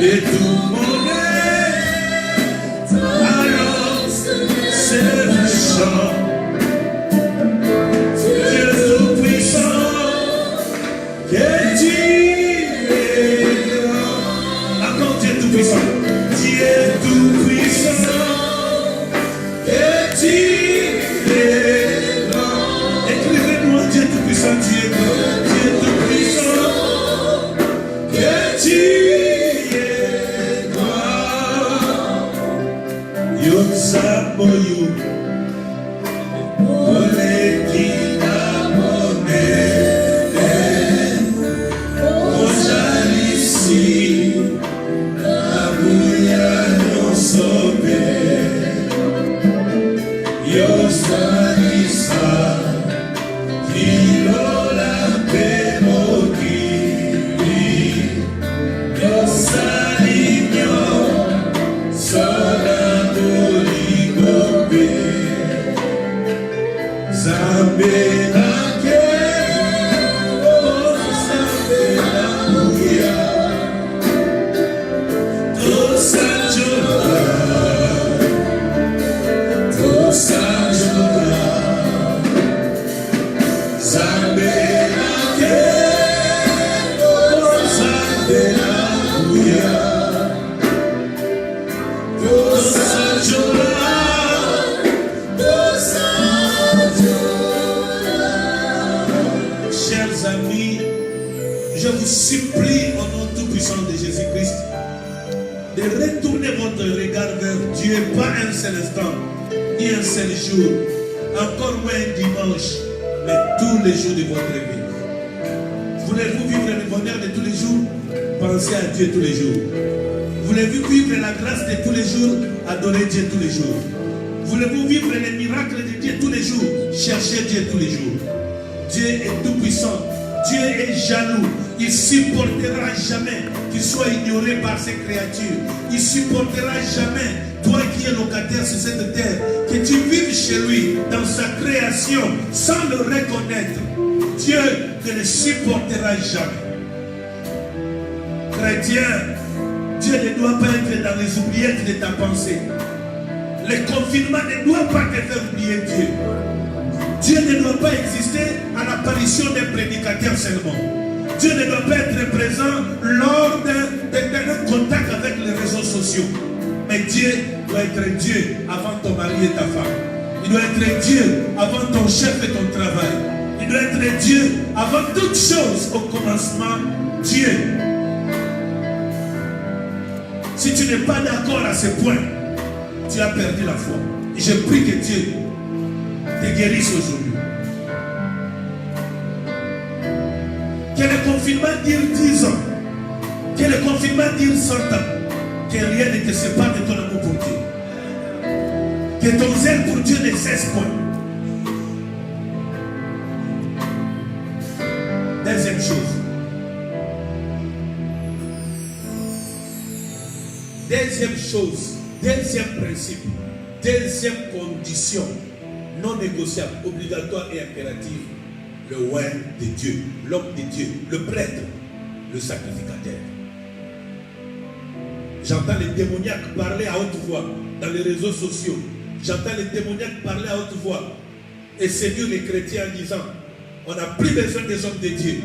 et tout mon être, alors c'est le chant. Dieu Tout-Puissant, que tu es grand. Encore Dieu Tout-Puissant. Dieu Tout-Puissant, que tu es grand. Écrivez-moi Dieu Tout-Puissant, tu es grand. Dieu Tout-Puissant, que tu es grand. Yosaboyo, Olekina Monet. Je vous supplie au nom tout-puissant de Jésus-Christ de retourner votre regard vers Dieu, pas un seul instant. ni un seul jour, encore moins un dimanche, mais tous les jours de votre vie. Voulez-vous vivre le bonheur de tous les jours? Pensez à Dieu tous les jours. Voulez-vous vivre la grâce de tous les jours? Adorez Dieu tous les jours. Voulez-vous vivre les miracles de Dieu tous les jours? Cherchez Dieu tous les jours. Dieu est tout puissant. Dieu est jaloux. Il ne supportera jamais qu'il soit ignoré par ses créatures. Il ne supportera jamais, toi qui es locataire sur cette terre, que tu vives chez lui, dans sa création, sans le reconnaître. Dieu ne le supportera jamais. Chrétien, Dieu ne doit pas être dans les oubliettes de ta pensée. Le confinement ne doit pas te faire oublier Dieu. Dieu ne doit pas exister à l'apparition d'un prédicateur seulement. Dieu ne doit pas être présent lors d'un contact avec les réseaux sociaux. Mais Dieu doit être Dieu avant ton mari et ta femme. Il doit être Dieu avant ton chef et ton travail. Il doit être Dieu avant toutes choses. Au commencement, Dieu. Si tu n'es pas d'accord à ce point, tu as perdu la foi. Et je prie que Dieu te guérisse aujourd'hui. Que le confinement dure 10 ans. Que le confinement dure 100 ans. Que rien ne te sépare de ton amour pour Dieu. Que ton zèle pour Dieu ne cesse point. Deuxième chose. Deuxième chose. Deuxième principe. Deuxième condition. Non négociable, obligatoire et impérative. Le roi de Dieu, l'homme de Dieu, le prêtre, le sacrificateur. J'entends les démoniaques parler à haute voix dans les réseaux sociaux. J'entends les démoniaques parler à haute voix et séduire les chrétiens en disant: on n'a plus besoin des hommes de Dieu.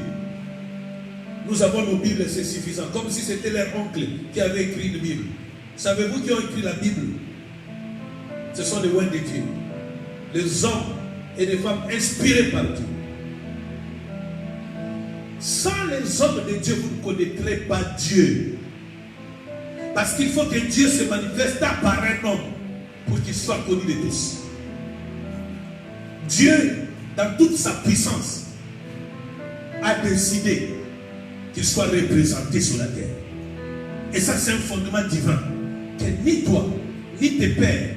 Nous avons nos Bibles, c'est suffisant. Comme si c'était leur oncle qui avait écrit une Bible. Savez-vous qui ont écrit la Bible? Ce sont les rois de Dieu. Les hommes et les femmes inspirés par Dieu. Sans les hommes de Dieu, vous ne connaîtrez pas Dieu. Parce qu'il faut que Dieu se manifeste par un homme pour qu'il soit connu de tous. Dieu, dans toute sa puissance, a décidé qu'il soit représenté sur la terre. Et ça, c'est un fondement divin que ni toi, ni tes pères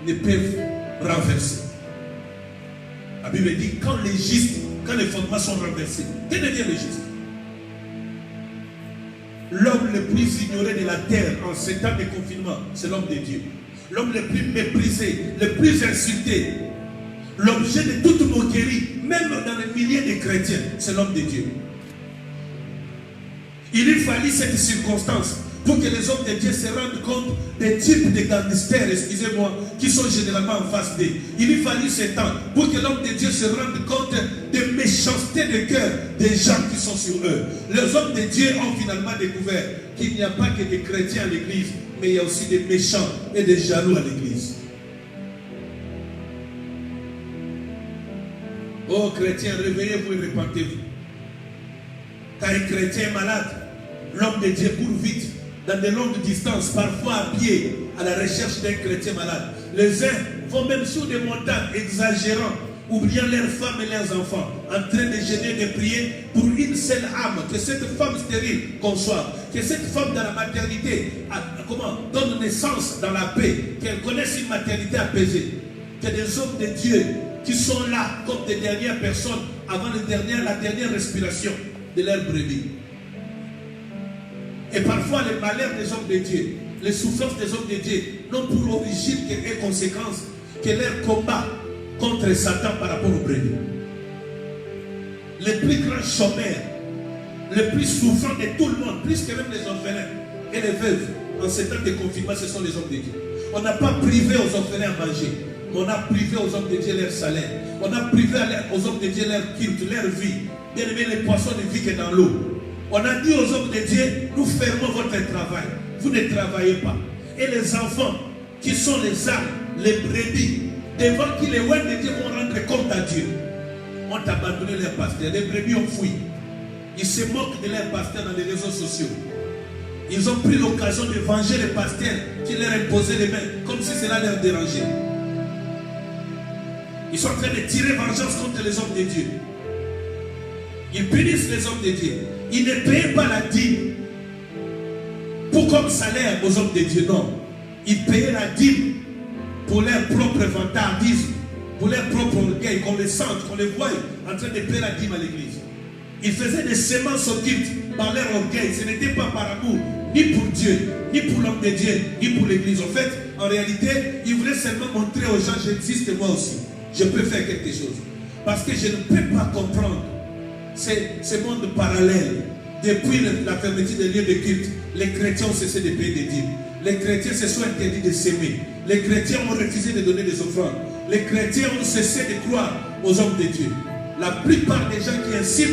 ne peuvent renverser. La Bible dit, quand les fondements sont renversés, que devient le juste? L'homme le plus ignoré de la terre en ces temps de confinement, c'est l'homme de Dieu. L'homme le plus méprisé, le plus insulté, l'objet de toute moquerie, même dans les milliers de chrétiens, c'est l'homme de Dieu. Il lui fallut cette circonstance pour que les hommes de Dieu se rendent compte des types de gangsters, excusez-moi, qui sont généralement en face d'eux. Il lui fallut ce temps pour que l'homme de Dieu se rende compte des méchancetés de cœur des gens qui sont sur eux. Les hommes de Dieu ont finalement découvert qu'il n'y a pas que des chrétiens à l'église, mais il y a aussi des méchants et des jaloux à l'église. Oh chrétiens, réveillez-vous et repentez-vous. Quand un chrétien est malade, l'homme de Dieu court vite, dans de longues distances, parfois à pied, à la recherche d'un chrétien malade. Les uns vont même sur des montagnes, exagérant, oubliant leurs femmes et leurs enfants, en train de gêner, de prier pour une seule âme, que cette femme stérile conçoive, que cette femme dans la maternité donne naissance dans la paix, qu'elle connaisse une maternité apaisée, que des hommes de Dieu qui sont là comme des dernières personnes avant la dernière respiration de leur brebis. Et parfois les malheurs des hommes de Dieu, les souffrances des hommes de Dieu n'ont pour origine et conséquence que leur combat contre Satan par rapport aux brebis. Les plus grands chômeurs, les plus souffrants de tout le monde, plus que même les orphelins et les veuves, en ces temps de confinement, ce sont les hommes de Dieu. On n'a pas privé aux orphelins à manger, mais on a privé aux hommes de Dieu leur salaire. On a privé aux hommes de Dieu leur culte, leur vie. Bien aimé, les poissons ne vivent que dans l'eau. On a dit aux hommes de Dieu, nous fermons votre travail. Vous ne travaillez pas. Et les enfants, qui sont les âmes, les brebis, devant qui les rois de Dieu vont rendre compte à Dieu, ont abandonné leur pasteur. Les brebis ont fui. Ils se moquent de leur pasteur dans les réseaux sociaux. Ils ont pris l'occasion de venger les pasteurs qui leur imposaient les mains, comme si cela leur dérangeait. Ils sont en train de tirer vengeance contre les hommes de Dieu. Ils punissent les hommes de Dieu. Ils ne payaient pas la dîme pour comme salaire aux hommes de Dieu. Non. Ils payaient la dîme pour leur propre vantardisme, pour leur propre orgueil, qu'on les sente, qu'on les voie en train de payer la dîme à l'église. Ils faisaient des semences occultes par leur orgueil. Ce n'était pas par amour, ni pour Dieu, ni pour l'homme de Dieu, ni pour l'église. En fait, en réalité, ils voulaient seulement montrer aux gens, j'existe moi aussi. Je peux faire quelque chose. Parce que je ne peux pas comprendre ces mondes parallèles. Depuis la fermeture des lieux de culte, les chrétiens ont cessé de payer des dîmes. Les chrétiens se sont interdits de s'aimer. Les chrétiens ont refusé de donner des offrandes. Les chrétiens ont cessé de croire aux hommes de Dieu. La plupart des gens qui incitent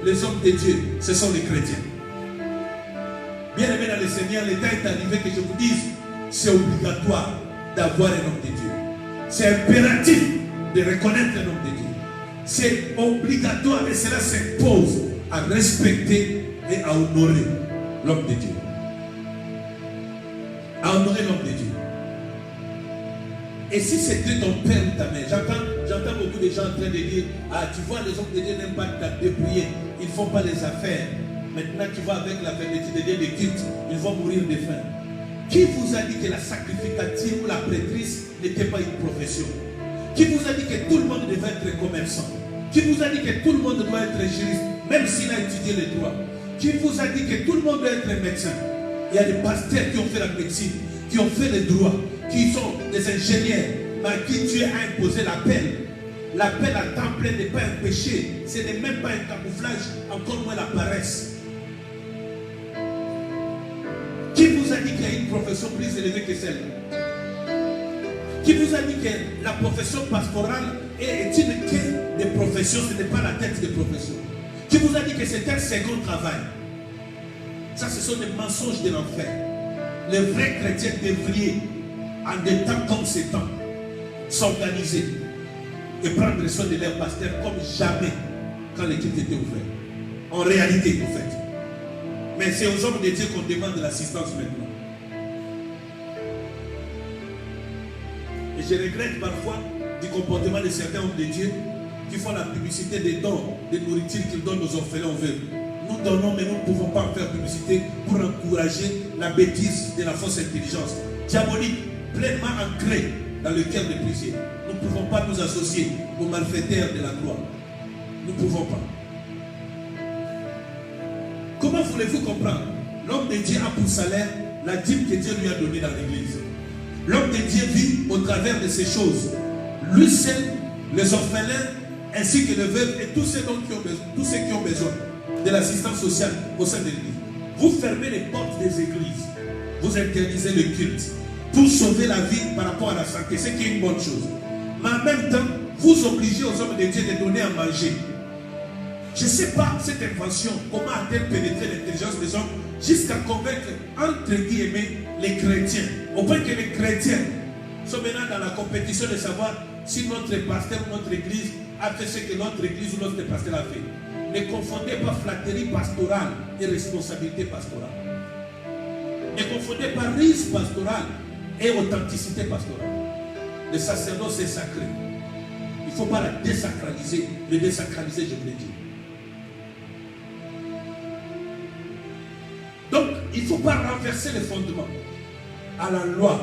les hommes de Dieu, ce sont les chrétiens. Bien aimé dans le Seigneur, le temps est arrivé que je vous dise, c'est obligatoire d'avoir un homme de Dieu. C'est impératif de reconnaître un homme de Dieu. C'est obligatoire et cela s'impose à respecter et à honorer l'homme de Dieu. À honorer l'homme de Dieu. Et si c'était ton père ou ta mère, j'entends beaucoup de gens en train de dire, ah tu vois les hommes de Dieu n'aiment pas de prier, ils ne font pas les affaires. Maintenant tu vois avec la fermeture des lieux de culte, ils vont mourir de faim. Qui vous a dit que la sacrificative ou la prêtrise n'était pas une profession? Qui vous a dit que tout le monde devait être commerçant? Qui vous a dit que tout le monde doit être juriste, même s'il a étudié le droit? Qui vous a dit que tout le monde doit être médecin? Il y a des pasteurs qui ont fait la médecine, qui ont fait le droit, qui sont des ingénieurs, mais à qui Dieu a imposé l'appel. L'appel à temps plein n'est pas un péché, ce n'est même pas un camouflage, encore moins la paresse. Qui vous a dit qu'il y a une profession plus élevée que celle-là? Qui vous a dit que la profession pastorale est une quête de profession, ce n'est pas la tête des professions? Qui vous a dit que c'est un second travail? Ça, ce sont des mensonges de l'enfer. Les vrais chrétiens devraient, en des temps comme ces temps, s'organiser et prendre soin de leurs pasteurs comme jamais quand l'équipe était ouverte. En réalité, en fait. Mais c'est aux hommes de Dieu qu'on demande de l'assistance maintenant. Et je regrette parfois du comportement de certains hommes de Dieu qui font la publicité des dons, des nourritures qu'ils donnent aux orphelins veuves. Nous donnons, mais nous ne pouvons pas en faire publicité pour encourager la bêtise de la fausse intelligence diabolique, pleinement ancrée dans le cœur des plusieurs. Nous ne pouvons pas nous associer aux malfaiteurs de la gloire. Nous ne pouvons pas. Comment voulez-vous comprendre? L'homme de Dieu a pour salaire la dîme que Dieu lui a donnée dans l'église. L'homme de Dieu vit au travers de ces choses. Lui seul, les orphelins, ainsi que les veuves et tous ceux qui ont besoin de l'assistance sociale au sein de l'église. Vous fermez les portes des églises. Vous interdisez le culte pour sauver la vie par rapport à la santé, ce qui est une bonne chose. Mais en même temps, vous obligez aux hommes de Dieu de donner à manger. Je ne sais pas cette invention, comment a-t-elle pénétré l'intelligence des hommes jusqu'à convaincre, entre guillemets, les chrétiens. Au point que les chrétiens sont maintenant dans la compétition de savoir si notre pasteur ou notre église a fait ce que notre église ou notre pasteur a fait. Ne confondez pas flatterie pastorale et responsabilité pastorale. Ne confondez pas risque pastoral et authenticité pastorale. Le sacerdoce est sacré. Il ne faut pas la désacraliser. Le désacraliser, je voulais dire. Donc, il ne faut pas renverser les fondements à la loi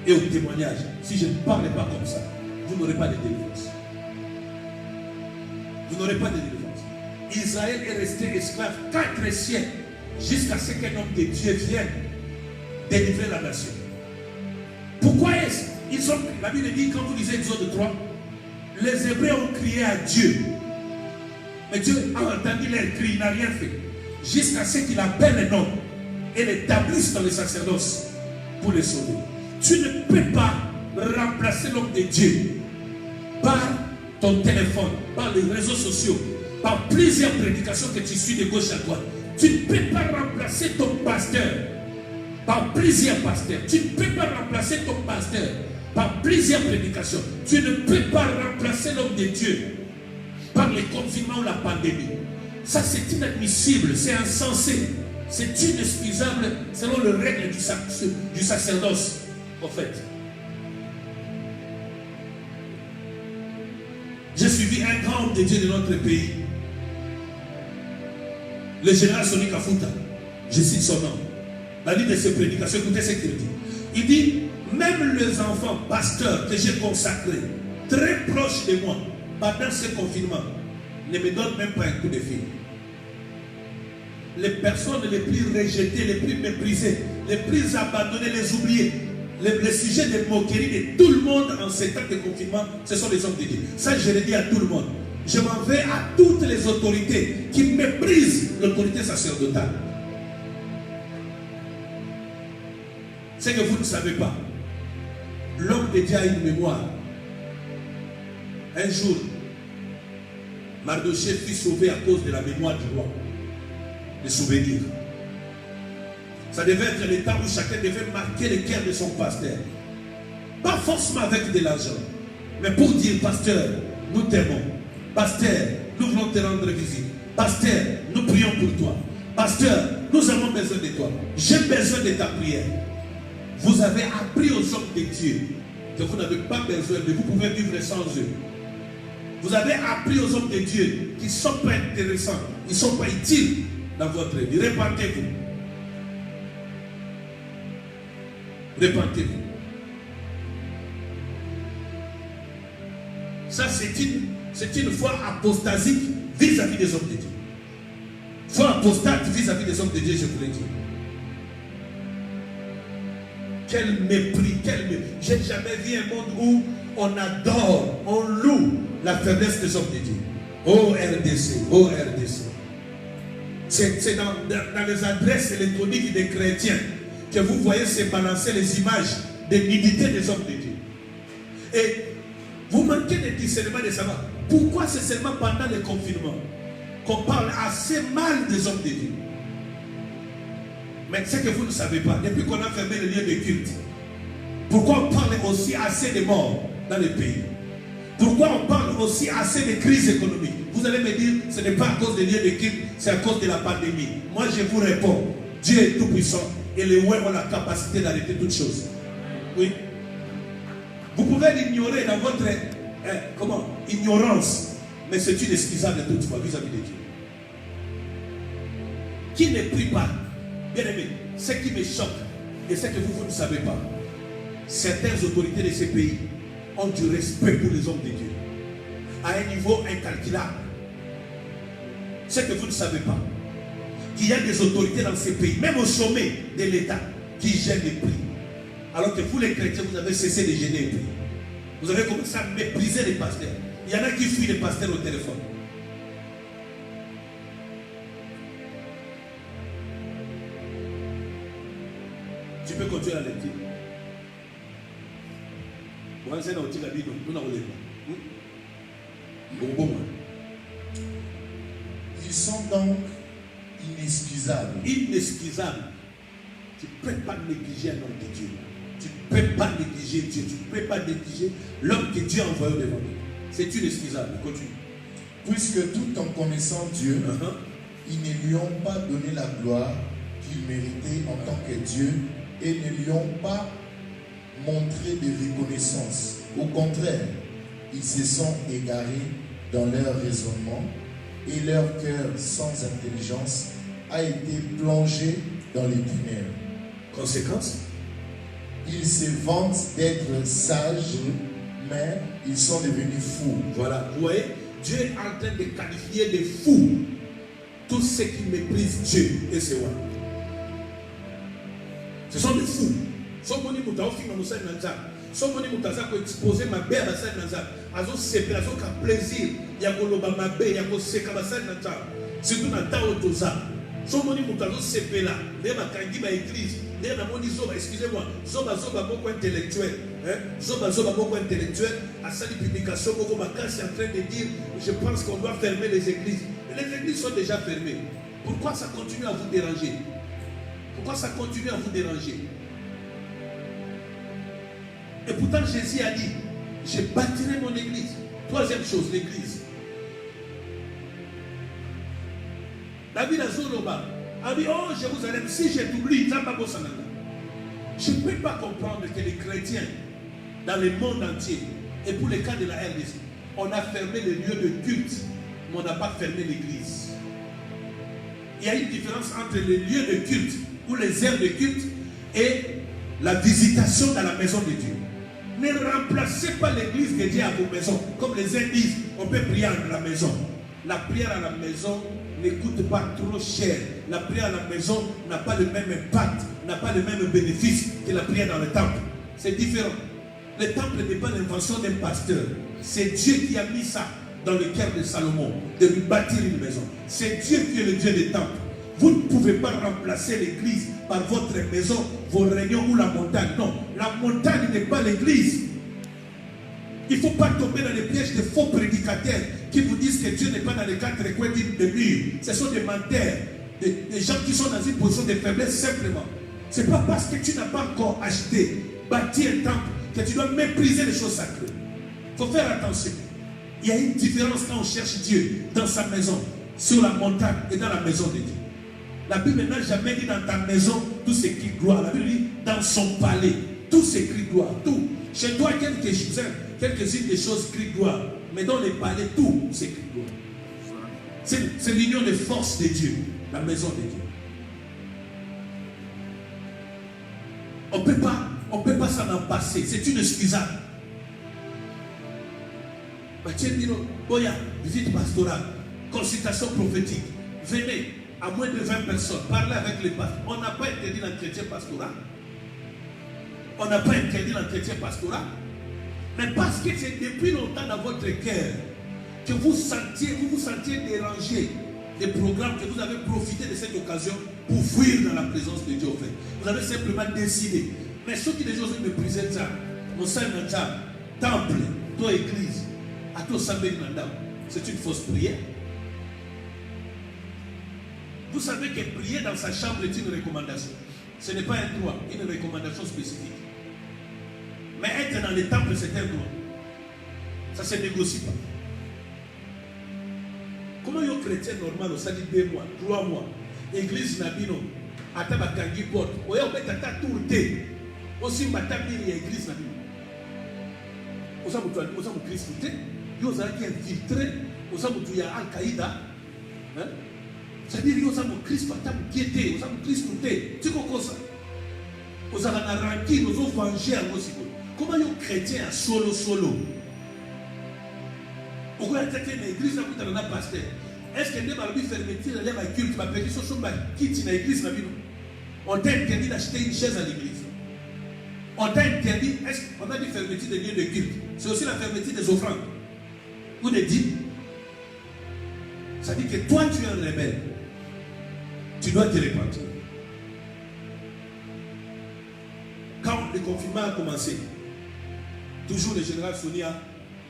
et au témoignage. Si je ne parle pas comme ça, vous n'aurez pas de délivrance. Vous n'aurez pas de délivrance. Israël est resté esclave 4 siècles jusqu'à ce qu'un homme de Dieu vienne délivrer la nation. Pourquoi est-ce qu'ils ont... La Bible dit, quand vous lisez Exode 3, les Hébreux ont crié à Dieu. Mais Dieu a entendu leur cri, il n'a rien fait. Jusqu'à ce qu'il appelle un homme et l'établisse dans le sacerdoce pour les sauver. Tu ne peux pas remplacer l'homme de Dieu par ton téléphone, par les réseaux sociaux, par plusieurs prédications que tu suis de gauche à droite. Tu ne peux pas remplacer ton pasteur par plusieurs pasteurs. Tu ne peux pas remplacer ton pasteur par plusieurs prédications. Tu ne peux pas remplacer l'homme de Dieu par les confinements ou la pandémie. Ça, c'est inadmissible, c'est insensé, c'est inexcusable selon les règles du sacerdoce, en fait. un grand homme de Dieu de notre pays, le général Soni Kafuta, je cite son nom, la nuit de ses prédications, écoutez ce qu'il dit. Il dit, même les enfants pasteurs que j'ai consacrés, très proches de moi, pendant ce confinement, ne me donnent même pas un coup de fil. Les personnes les plus rejetées, les plus méprisées, les plus abandonnées, les oubliées, les sujets de moquerie de tout le monde en ces temps de confinement, ce sont les hommes de Dieu. Ça, je le dis à tout le monde. Je m'en vais à toutes les autorités qui méprisent l'autorité sacerdotale. C'est que vous ne savez pas. L'homme de Dieu a une mémoire. Un jour, Mardochée fut sauvé à cause de la mémoire du roi. Les souvenirs. Ça devait être le temps où chacun devait marquer le cœur de son pasteur. Pas forcément avec de l'argent, mais pour dire, pasteur, nous t'aimons. Pasteur, nous voulons te rendre visite. Pasteur, nous prions pour toi. Pasteur, nous avons besoin de toi. J'ai besoin de ta prière. Vous avez appris aux hommes de Dieu que vous n'avez pas besoin de vous pouvez vivre sans eux. Vous avez appris aux hommes de Dieu qui ne sont pas intéressants, ils ne sont pas utiles dans votre vie. Répentez-vous. Répentez-vous. Ça, c'est une foi apostasique vis-à-vis des hommes de Dieu. Foi apostate vis-à-vis des hommes de Dieu, je vous l'ai dit. Quel mépris, quel mépris. Je n'ai jamais vu un monde où on adore, on loue la faiblesse des hommes de Dieu. Oh RDC, oh RDC. C'est dans les adresses électroniques des chrétiens que vous voyez se balancer les images de nudité des hommes de Dieu. Et vous manquez de discernement de savoir pourquoi c'est seulement pendant le confinement qu'on parle assez mal des hommes de Dieu. Mais c'est que vous ne savez pas, depuis qu'on a fermé les lieux de culte, pourquoi on parle aussi assez de morts dans le pays? Pourquoi on parle aussi assez de crise économique? Vous allez me dire, ce n'est pas à cause des lieux de culte, c'est à cause de la pandémie. Moi je vous réponds, Dieu est tout puissant et les ouïes ont la capacité d'arrêter toutes choses. Oui. Vous pouvez l'ignorer dans votre ignorance, mais c'est inexcusable toutefois vis-à-vis de Dieu. Qui ne prie pas? Bien aimé, ce qui me choque, et ce que vous ne savez pas, certaines autorités de ces pays ont du respect pour les hommes de Dieu, à un niveau incalculable. Ce que vous ne savez pas, qu'il y a des autorités dans ces pays, même au sommet de l'État, qui gênent les prix. Alors que vous les chrétiens, vous avez cessé de gêner les prix. Vous avez commencé à mépriser les pasteurs. Il y en a qui fuient les pasteurs au téléphone. Tu peux continuer la lecture. Ils sont donc inexcusables. Inexcusables. Tu ne peux pas négliger un homme de Dieu. Tu ne peux pas négliger Dieu. Tu ne peux pas négliger l'homme que Dieu a envoyé devant nous. C'est inexcusable. Continue. Puisque tout en connaissant Dieu, ils ne lui ont pas donné la gloire qu'il méritait en tant que Dieu et ne lui ont pas montré de reconnaissance. Au contraire, ils se sont égarés dans leur raisonnement et leur cœur sans intelligence a été plongé dans les ténèbres. Conséquence? Ils se vantent d'être sages, mais ils sont devenus fous. Voilà, vous voyez, Dieu est en train de qualifier de fous tous ceux qui méprisent Dieu et ses rois. Ce sont des fous. Somoni mutaofi manusa nanza. Somoni mutaza ko exposer ma belle à ça nanza. Azo sepe azo ka plaisir ya ko loba ma belle ya ko seka ba ça nanza. Surtout na tao toza. Somoni mutazo sepe là. De ma kangi ba église. De na moni zoba, excusez-moi. Zoba beaucoup intellectuel, Zoba beaucoup intellectuel. À sa publication beaucoup makasi en train de dire je pense qu'on doit fermer les églises. Les églises sont déjà fermées. Pourquoi ça continue à vous déranger? Pourquoi ça continue à vous déranger? Et pourtant Jésus a dit, je bâtirai mon église. Troisième chose, l'église. David a Zoloba a dit, oh Jérusalem, si je t'oublie, je ne peux pas comprendre que les chrétiens dans le monde entier, et pour le cas de la RDC, On a fermé les lieux de culte, mais on n'a pas fermé l'église. Il y a une différence entre les lieux de culte ou les aires de culte et la visitation dans la maison de Dieu. Ne remplacez pas l'église de Dieu à vos maisons. Comme les uns disent, on peut prier à la maison. La prière à la maison ne coûte pas trop cher. La prière à la maison n'a pas le même impact, n'a pas le même bénéfice que la prière dans le temple. C'est différent. Le temple n'est pas l'invention d'un pasteur. C'est Dieu qui a mis ça dans le cœur de Salomon, de lui bâtir une maison. C'est Dieu qui est le Dieu des temples. Vous ne pouvez pas remplacer l'église par votre maison, vos réunions ou la montagne. Non, la montagne n'est pas l'église. Il ne faut pas tomber dans les pièges de faux prédicateurs qui vous disent que Dieu n'est pas dans les quatre coins de mur. Ce sont des menteurs, des gens qui sont dans une position de faiblesse simplement. Ce n'est pas parce que tu n'as pas encore acheté, bâti un temple, que tu dois mépriser les choses sacrées. Il faut faire attention. Il y a une différence quand on cherche Dieu dans sa maison, sur la montagne et dans la maison de Dieu. La Bible n'a jamais dit dans ta maison tout s'écrit gloire. La Bible dit dans son palais tout s'écrit gloire. Tout. Chez toi, quelques-unes des choses crient gloire. Mais dans les palais, tout s'écrit gloire. C'est l'union des forces de Dieu, la maison de Dieu. On ne peut pas s'en en passer. C'est inexcusable. Boya, visite pastorale, consultation prophétique. Venez à moins de 20 personnes, parlez avec les pasteurs. On n'a pas interdit l'entretien pastoral. On n'a pas interdit l'entretien pastoral. Mais parce que c'est depuis longtemps dans votre cœur que vous vous sentiez dérangé des programmes, que vous avez profité de cette occasion pour fuir dans la présence de Dieu. Vous avez simplement décidé. Mais ceux qui déjà ont méprisé ça, mon temple, toi église, à toi c'est une fausse prière. Vous savez que prier dans sa chambre est une recommandation. Ce n'est pas un droit, une recommandation spécifique. Mais être dans les temples, c'est un droit. Ça ne se négocie pas. Comment un chrétien normal, ça dit 2 mois, 3 mois, église Nabino, à Tabakangi porte, ou on met à ta tour D, aussi Matabini et église Nabino. Vous avez Christ, vous avez infiltré, vous avez Al-Qaïda. C'est-à-dire que vous avez Christ, vous avez piété, vous avez Christ, tu comprends ça? Vous avez la rancune, vous avez vengé à vos secours. Comment un chrétien solo? Pourquoi attaquer l'église là où tu as pasteur? Est-ce que tu as fermeture de la culte? Tu as perdu son chemin, quitte l'église. On t'a interdit d'acheter une chaise à l'église. On t'a interdit, on a dit fermeture des lieux de culte. C'est aussi la fermeture des offrandes. Ou des dîmes. Ça dit que toi tu es un rebelle. Tu dois te repentir. Quand le confinement a commencé, toujours le général Sonia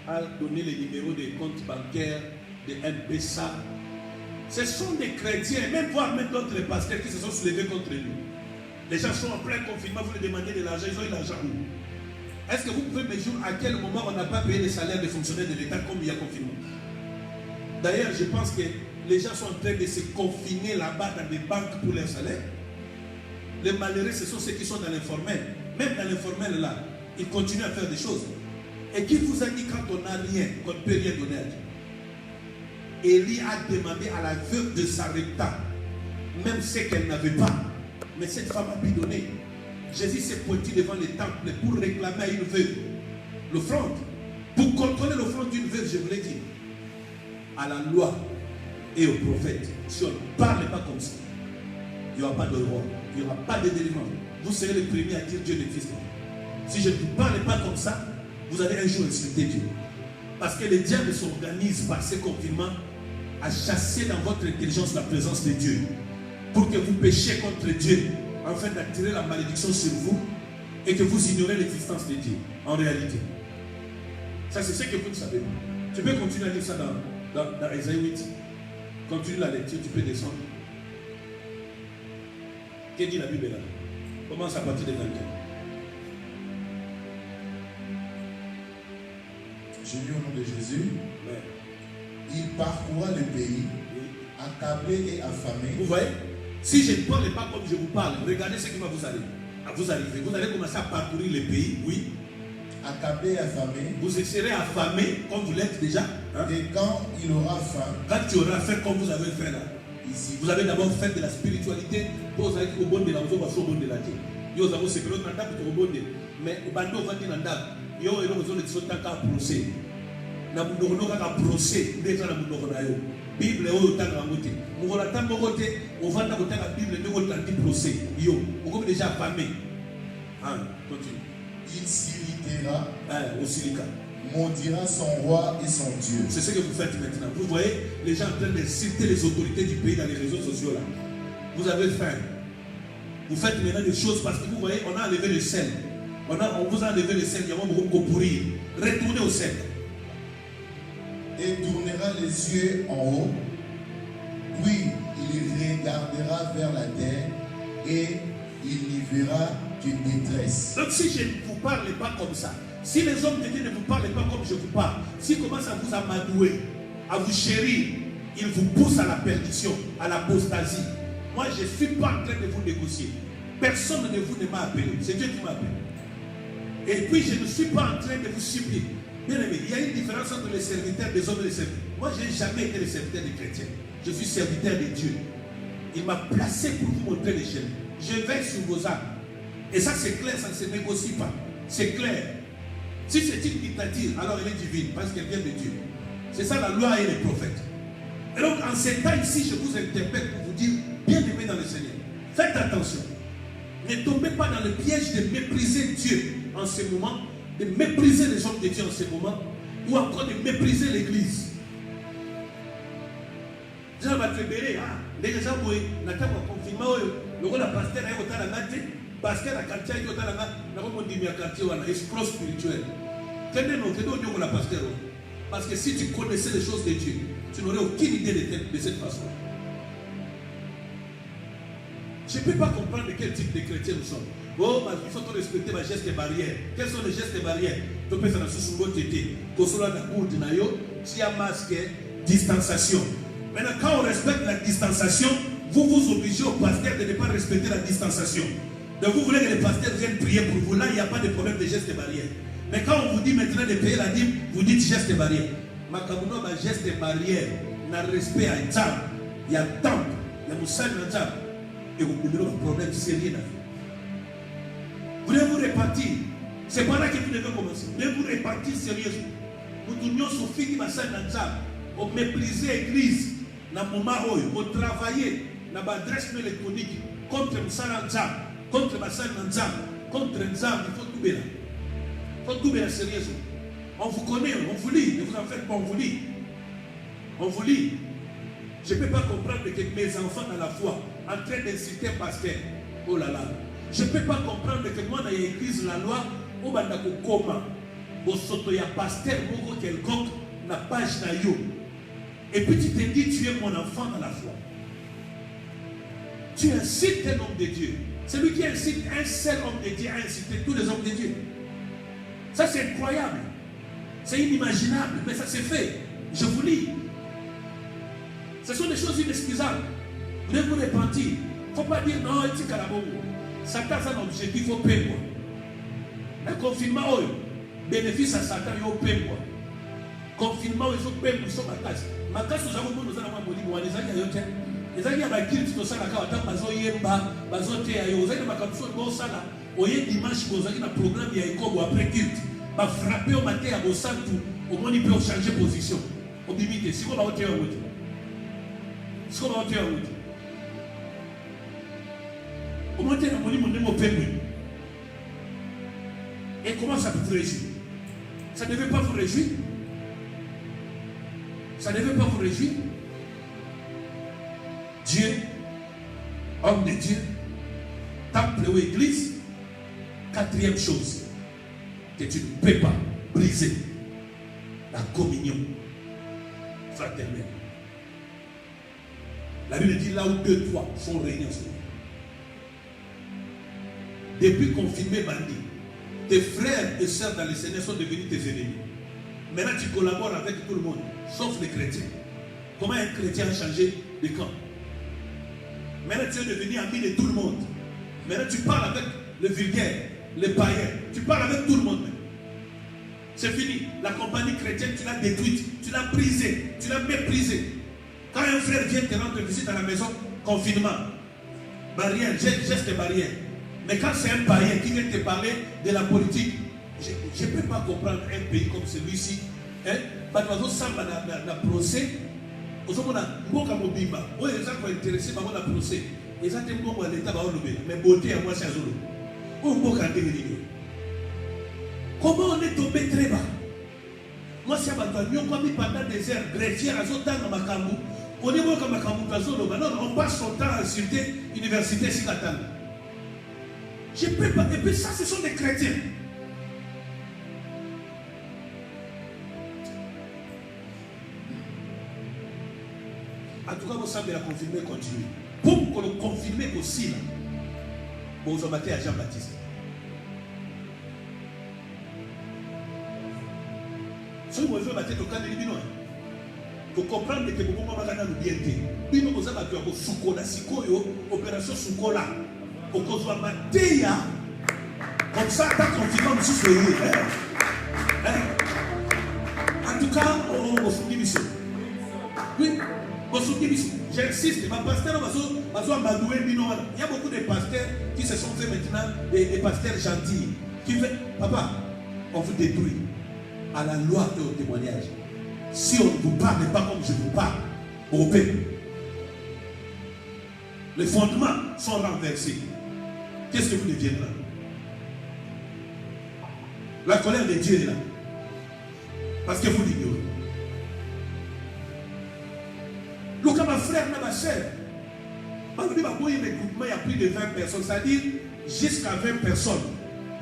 a donné les numéros des comptes bancaires, de MPSA. Ce sont des chrétiens, voire même d'autres pasteurs qui se sont soulevés contre nous. Les gens sont en plein confinement, vous leur demandez de l'argent, ils ont eu l'argent où? Est-ce que vous pouvez mesurer à quel moment on n'a pas payé les salaires des fonctionnaires de l'État comme il y a confinement? D'ailleurs, je pense que les gens sont en train de se confiner là-bas dans des banques pour leurs salaires. Les malheureux, ce sont ceux qui sont dans l'informel. Même dans l'informel, là, ils continuent à faire des choses. Et qui vous a dit quand on n'a rien, qu'on ne peut rien donner à Dieu? Élie a demandé à la veuve de Sarepta, même ce qu'elle n'avait pas. Mais cette femme a pu donner. Jésus s'est pointé devant les temples pour réclamer à une veuve l'offrande. Pour contrôler l'offrande d'une veuve, je vous l'ai dit, à la loi et aux prophètes, si on ne parle pas comme ça, il n'y aura pas de roi, il n'y aura pas de délivrance. Vous serez les premiers à dire Dieu n'existe pas. Si je ne parle pas comme ça, vous allez un jour insulter Dieu. Parce que le diable s'organise par ce confinement à chasser dans votre intelligence la présence de Dieu. Pour que vous péchiez contre Dieu, afin d'attirer la malédiction sur vous et que vous ignorez l'existence de Dieu, en réalité. Ça, c'est ce que vous ne savez pas. Tu peux continuer à lire ça dans Ésaïe 8. Continue la lecture, tu peux descendre. Qu'est-ce que dit la Bible là? Commence à partir de 24. Je lis au nom de Jésus. Ouais. Il parcourra le pays, accablé et affamé. Vous voyez? Si je ne parle pas comme je vous parle, regardez ce qui va vous arriver. Vous allez commencer à parcourir le pays, oui. Accabé et affamé. Vous serez affamé comme vous l'êtes déjà. Hein? Et quand il aura faim, quand tu auras faim comme vous avez fait là, ici, vous avez d'abord fait de la spiritualité. Vous avez au bon de la maison, au bon de la terre. Vous avez secret dans la table, au bon de. Mais au bando, va dire dans la table. Vous avez besoin de sauter à procès. Na mundo ka procès déjà na mundo na yo. Bible oyo tanga ngote. Mugola tambo kote, ovanda kotanga Bible ndeko tandi procès. Yo, vous êtes déjà affamé. Hein, continue. il s'irritera, maudira son roi et son Dieu. C'est ce que vous faites maintenant. Vous voyez les gens en train d'insulter les autorités du pays dans les réseaux sociaux là. Vous avez faim. Vous faites maintenant des choses parce que vous voyez, on a enlevé le sel. On vous a enlevé le sel, il y a beaucoup de pourrir. Retournez au sel. Et tournera les yeux en haut, puis il regardera vers la terre et il n'y verra qu'une détresse. Donc si je ne vous parle pas comme ça, si les hommes de Dieu ne vous parlent pas comme je vous parle, s'ils commencent à vous amadouer, à vous chérir, ils vous poussent à la perdition, à l'apostasie. Moi, je ne suis pas en train de vous négocier. Personne de vous ne m'a appelé. C'est Dieu qui m'a appelé. Et puis, je ne suis pas en train de vous supplier. Bien aimé, il y a une différence entre les serviteurs des hommes et les serviteurs. Moi, je n'ai jamais été le serviteur des chrétiens. Je suis serviteur de Dieu. Il m'a placé pour vous montrer les chemins. Je veille sur vos âmes. Et ça, c'est clair, ça ne se négocie pas. C'est clair. Si c'est une dictature, alors elle est divine, parce qu'elle vient de Dieu. C'est ça la loi et les prophètes. Et donc, en ces temps ici, je vous interpelle pour vous dire, bien aimé dans le Seigneur, faites attention. Ne tombez pas dans le piège de mépriser Dieu en ce moment, de mépriser les hommes de Dieu en ce moment, ou encore de mépriser l'Église. Jean va te bérer, les gens vont n'attendre confinement, le pasteur est au talamate, pasteur à quartier est au talamate, n'a pas dit à quartier, on a escroc spirituel. La pasteur. Parce que si tu connaissais les choses de Dieu, tu n'aurais aucune idée de cette façon. Je ne peux pas comprendre de quel type de chrétien nous sommes. Oh, il faut respecter ma gestes et barrières. Quels sont les gestes et barrières? Tu peux faire la sous-sous-côté. Tu as masque, distanciation. Maintenant, quand on respecte la distanciation, vous vous obligez au pasteur de ne pas respecter la distanciation. Donc vous voulez que les pasteurs viennent prier pour vous. Là, il n'y a pas de problème de gestes et barrières. Mais quand on vous dit maintenant de payer la dîme, vous dites gestes et barrières. Makabuno, ma gestes et barrières, n'a respect à Djam. Il y a temple, il y a Moussa Djam. Et vous avez un problème sérieux. Vous devez vous répartir. C'est pas là que vous devez commencer. Vous devez vous répartir sérieusement. Vous tournez sur Fidi Massa Djam. Vous méprisez l'église. Dans le moment où vous travaillez dans l'adresse électronique contre Moussa Djam, contre Massa Djam, contre Djam, il faut tout bien. Il faut tout bien sérieusement. On vous connaît, on vous lit. Ne vous en faites pas, on vous lit. On vous lit. Je ne peux pas comprendre que mes enfants dans la foi, en train d'inciter un pasteur, oh là là. Je ne peux pas comprendre que moi dans l'église, la loi, au bandako koma, au soto ya pasteur, ou quelconque, na page na yo. Et puis tu te dis, tu es mon enfant dans la foi. Tu incites un homme de Dieu. Celui qui incite un seul homme de Dieu a incité tous les hommes de Dieu. Ça c'est incroyable. C'est inimaginable, mais ça s'est fait. Je vous lis. Ce sont des choses inexcusables. Vous devez vous repentir. Il ne faut pas dire non, c'est Karabogo. Satan a un objectif au pain. Un confinement, bénéfice à Satan, il y a au pain. Confinement, ils ont pain, ils sont à casse. Ma casse, nous avons dit, nous avons dit, les amis, il y a qui sont ça, bazo yemba, bazo te ayo, vous avez ma capsule bon ça là. Oye dimanche, vous avez un programme, il y a école après culte. Va frapper au matin à vos sangs, au moins il peut changer position. Au limite, si vous avez un route. Si vous avez un route. Au moins, il y a un peu. Et comment ça peut vous réjouir? Ça ne devait pas vous réjouir? Ça ne devait pas vous réjouir? Dieu, homme de Dieu, temple ou église, quatrième chose que tu ne peux pas briser, la communion fraternelle. La Bible dit là où deux, trois sont réunis ensemble. Depuis confiné, bandit, tes frères et sœurs dans le Seigneur sont devenus tes ennemis. Maintenant tu collabores avec tout le monde, sauf les chrétiens. Comment un chrétien a changé de camp? Maintenant tu es devenu ami de tout le monde. Maintenant tu parles avec le vulgaire, les païens. Tu parles avec tout le monde. C'est fini. La compagnie chrétienne, tu l'as détruite, tu l'as brisée, tu l'as méprisée. Quand un frère vient te rendre visite à la maison, confinement, barrière, geste barrière. Mais quand c'est un païen qui vient te parler de la politique, je ne peux pas comprendre un pays comme celui-ci. Parce que ça m'a procès. Vous savez, mboka mobimba. Oui, les gens sont intéressés par le procès. Les gens sont intéressés par l'État, mais beauté à moi, c'est azolo. Comment on est tombé très bas? Moi, c'est pendant des heures, greffière à Zotan dans Makambu. On est comme Makambu Tazolo. Maintenant, on passe son temps à insulter l'université Sikatan. Je ne peux pas. Et puis ça, ce sont des chrétiens. En tout cas, vous savez la confirmer continuer. Pour qu'on le confirme aussi, là, vous en à Jean-Baptiste. Si vous voulez battre le cas de l'Ibino, il faut comprendre que vous pouvez faire bien. Bino, vous avez fait un Soukola, Sikoyo, opération Soukola. Pour qu'on soit maté, comme ça, tant qu'on fait comme si c'était. En tout cas, on se dit mission. Oui, on se dit mission. J'insiste, ma pasteur, il y a beaucoup de pasteurs qui se sont fait maintenant des pasteurs gentils. Qui fait, papa, on vous détruit à la loi et au témoignage. Si on ne vous parle pas comme je vous parle, au peuple, les fondements sont renversés. Qu'est-ce que vous deviendrez là? La colère de Dieu est là. Parce que vous l'ignorez. Donc, ma frère, ma soeur, il y a plus de 20 personnes, c'est-à-dire jusqu'à 20 personnes.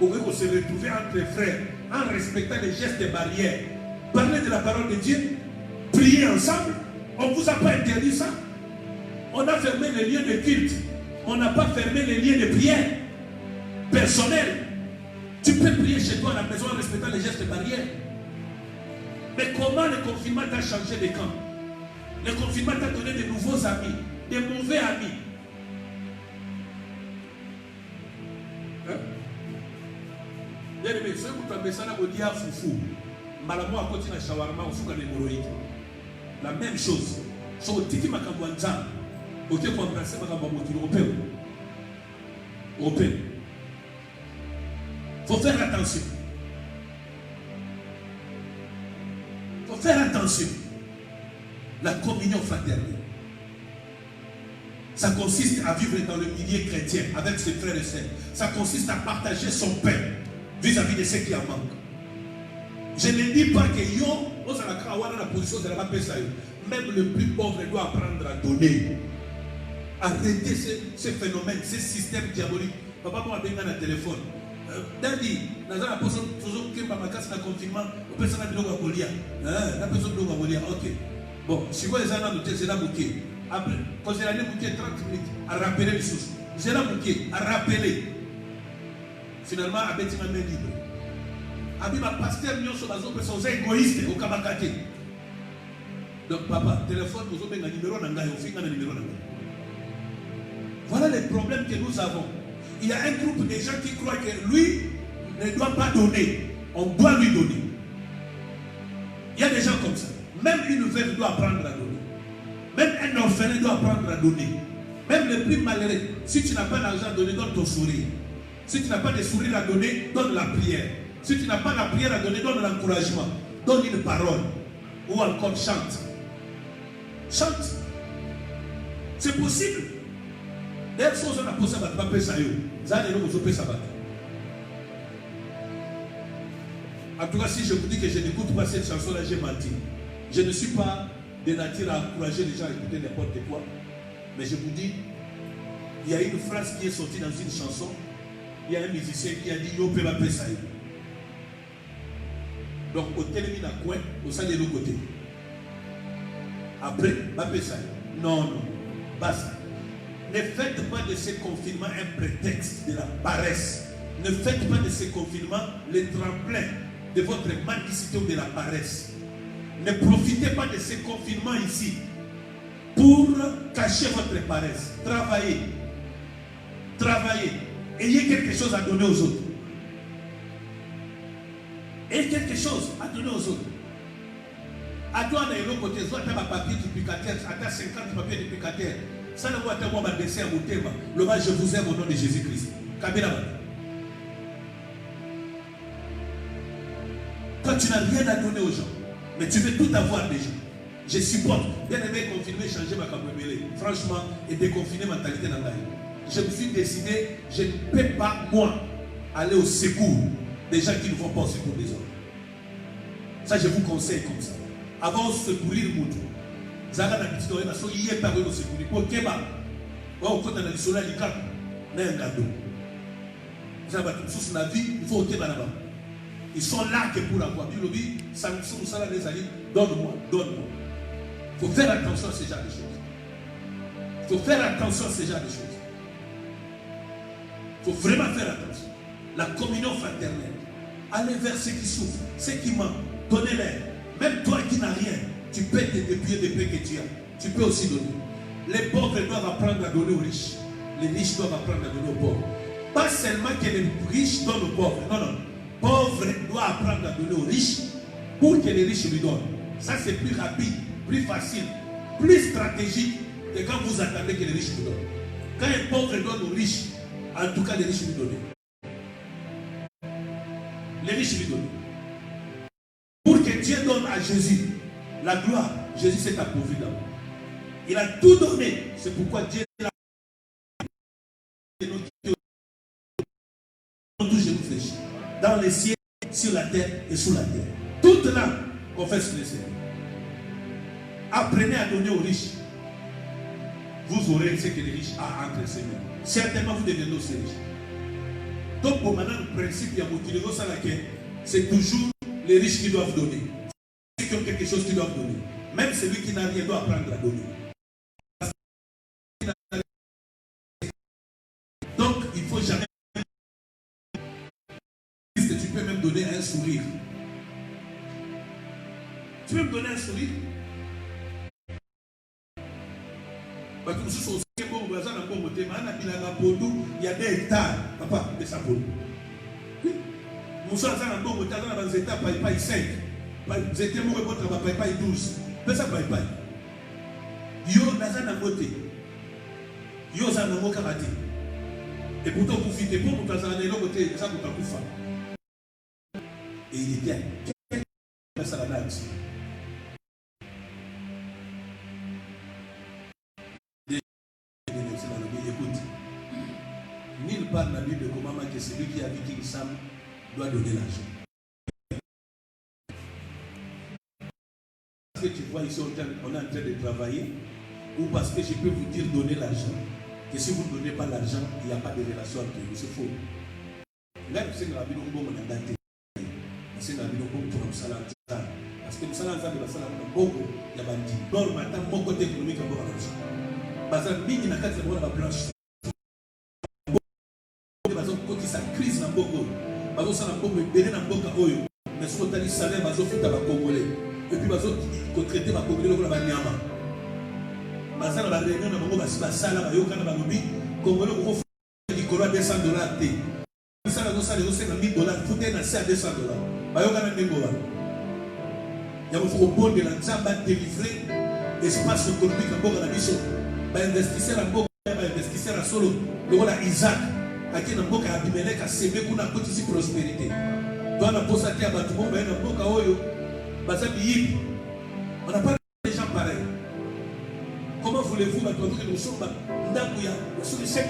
Pour que se retrouver entre frères, en respectant les gestes barrières, parler de la parole de Dieu, prier ensemble. On ne vous a pas interdit ça. On a fermé les lieux de culte. On n'a pas fermé les lieux de prière personnels. Tu peux prier chez toi à la maison en respectant les gestes barrières. Mais comment le confinement t'a changé de camp? Le confinement t'a donné de nouveaux amis, de mauvais amis. Bien aimé, ceux qui ont fait ça, vous dire foufou. Malamo a continué à shawarma au souka de l'hémorroïde. La même chose. Sur le tiki makabouanza, au lieu qu'on embrasse makabouanza, européen. Européen. Il faut faire attention. Il faut faire attention. La communion fraternelle. Ça consiste à vivre dans le milieu chrétien avec ses frères et sœurs. Ça consiste à partager son pain vis-à-vis de ceux qui en manquent. Je ne dis pas que yo, on s'en a la position de la paix. Même le plus pauvre doit apprendre à donner. Arrêtez ce phénomène, ce système diabolique. Papa m'a bien dans le téléphone. Daddy, dans la personne toujours qui m'a cassé le confinement, on peut s'en aller à Golia. La personne de Golia, ok. Bon, si vous avez un autre, c'est la bouquet. Après, quand j'ai allé bouquet 30 minutes, à rappeler les choses. J'ai la bouquet, à rappeler. Finalement, à bâtir ma main libre. Abi ma pasteur nous sommes égoïstes au Kabakate. Donc papa, téléphone nous avons un numéro n'anga au fin un numéro n'anga. Voilà les problèmes que nous avons. Il y a un groupe de gens qui croient que lui ne doit pas donner. On doit lui donner. Il y a des gens comme ça. Même une veuve doit apprendre à donner. Même un orphelin doit apprendre à donner. Même le plus malheureux, si tu n'as pas d'argent à donner, donne ton sourire. Si tu n'as pas de sourire à donner, donne la prière. Si tu n'as pas la prière à donner, donne l'encouragement. Donne une parole. Ou encore chante. Chante. C'est possible. D'ailleurs, si on a posé à battre, ça y est. En tout cas, si je vous dis que je n'écoute pas cette chanson-là, j'ai menti. Je ne suis pas de nature à encourager les gens à écouter n'importe quoi. Mais je vous dis, il y a une phrase qui est sortie dans une chanson. Il y a un musicien qui a dit Yo peut m'appeler ça. Donc, au téléphone à coin, au sein de l'autre côté. Après, m'appeler ça. Non, non. Basta. Ne faites pas de ce confinement un prétexte de la paresse. Ne faites pas de ce confinement le tremplin de votre mendicité ou de la paresse. Ne profitez pas de ce confinement ici pour cacher votre paresse. Travaillez. Travaillez. Ayez quelque chose à donner aux autres. Ayez quelque chose. donné aux autres. À toi, on a un côté, soit tu as un papier duplicataire, tu as 50 papiers duplicataires. Ça, le moi, un dessin à mon thème. Le mal, je vous aime au nom de Jésus-Christ. Kabila. Toi, tu n'as rien à donner aux gens, mais tu veux tout avoir des gens. Je supporte. Bien aimé, confiner, changer ma cambrelée. Franchement, et déconfiner ma mentalité dans la vie. Je me suis décidé, je ne peux pas, moi, aller au secours des gens qui ne vont pas au secours des autres. Ça, je vous conseille comme ça. Avant de secourir le monde, Zara n'a pas dit que vous ayez pas de secourir. Pour que vous ayez un soleil, vous ayez un gâteau. Vous avez toute la vie, il faut que vous là-bas. Ils sont là que pour avoir. Donne-moi, donne-moi. Il faut faire attention à ce genre de choses. Il faut faire attention à ce genre de choses. Il faut vraiment faire attention. La communion fraternelle. Allez vers ceux qui souffrent, ceux qui manquent. Donnez-les. Même toi qui n'as rien, tu peux te dépouiller des paix que tu as. Tu peux aussi donner. Les pauvres doivent apprendre à donner aux riches. Les riches doivent apprendre à donner aux pauvres. Pas seulement que les riches donnent aux pauvres. Non, non. Pauvre doit apprendre à donner aux riches pour que les riches lui donnent. Ça, c'est plus rapide, plus facile, plus stratégique que quand vous attendez que les riches vous donnent. Quand un pauvre donne aux riches, en tout cas, les riches lui donnent. Les riches lui donnent. Pour que Dieu donne à Jésus la gloire, Jésus s'est appauvri d'abord. Il a tout donné. C'est pourquoi Dieu l'a dans les cieux, sur la terre et sous la terre. Toute là, confesse le Seigneur. Apprenez à donner aux riches. Vous aurez ce que les riches ont entre ses mains. Certainement, vous deviendrez aussi riches. Donc, pour maintenant, le principe, il y a beaucoup de choses c'est toujours les riches qui doivent donner. Ceux qui ont quelque chose qui doivent donner. Même celui qui n'a rien doit apprendre à donner. Donc, il ne faut jamais. Tu peux même donner un sourire. Tu peux me donner un sourire? Il y a des hectares. Papa, de ça pour nous. Moussa a un bon hectare dans les états, paye 5. Vous étiez mauvais pour travailler, paye 12. Mais ça paye pas. Yo, n'a pas voté. Yo, ça n'a pas voté. Et pourtant, vous faites pour vous faire un élo côté, ça vous pas vous faire. Et il était à ça là dessus. Écoute, nulle part dans la Bible de comment que celui qui a vécu King Sam doit donner l'argent. Parce que tu vois ici, on est en train de travailler, ou parce que je peux vous dire donner l'argent, que si vous ne donnez pas l'argent, il n'y a pas de relation entre vous. C'est faux. Là, vous savez, la Bible, on a daté. C'est la Bible, on a salaire. Parce que le salaire, c'est la salaire, beaucoup, il y a bandi. Dans le matin, mon côté économique, il y a l'argent. Parce que mini na kati ya la planche. Bazo koti sa crise na mbongo. Bazo sana mbongo ebele na mboka oyo. Mais so tali salaire bazo futa ba congolais. Et puis bazo ko traiter ba congolais lokola ba nyama. Baza na ba réunion na bango basi ba sala ba yoka na ba lobi congolais ko futa likolo $200 te. Ça na zo sala zo $50,000 futa na $200. Ba yoka na ndengo ba. Ya mo fo bonde la nzamba délivrer espace économique na mboka na biso. Investisseur à Boka, investisseur à Solo, le voilà Isaac, à qui n'a pas qu'à Abimelech à s'aimer qu'on a petite prospérité. Toi, on a posé à terre à tout le monde, on a pas qu'à Oyo, on n'a pas des gens pareils. Comment voulez-vous maintenant que nous sommes Ndakouya, sur les $5,000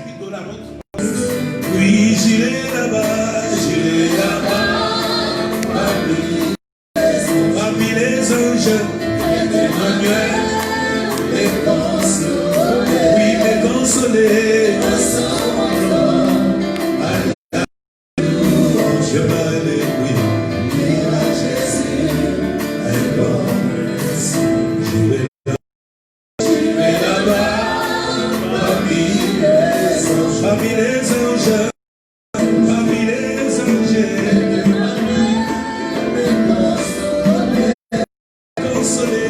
oui, j'irai là-bas, parmi les anges, Emmanuel. Oui, mais consoler. Je m'allais, oui. Je vais là-bas, parmi les anges, parmi les anges. Consoler.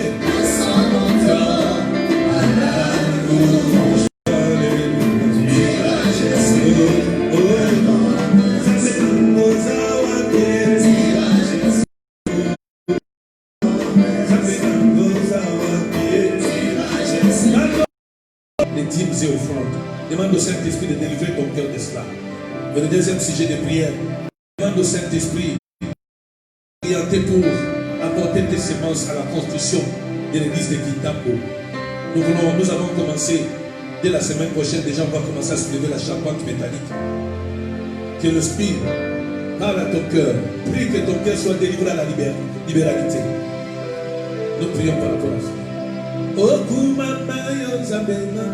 Saint-Esprit de délivrer ton cœur de cela. Et le deuxième sujet de prière, demande au Saint-Esprit d'orienter pour apporter tes semences à la construction de l'église de Kitambo. Nous avons commencé dès la semaine prochaine, déjà on va commencer à soulever la charpente métallique. Que l'Esprit parle à ton cœur. Prie que ton cœur soit délivré à la libéralité. Nous prions par rapport à ça. Oh, Kumama, Yozabena.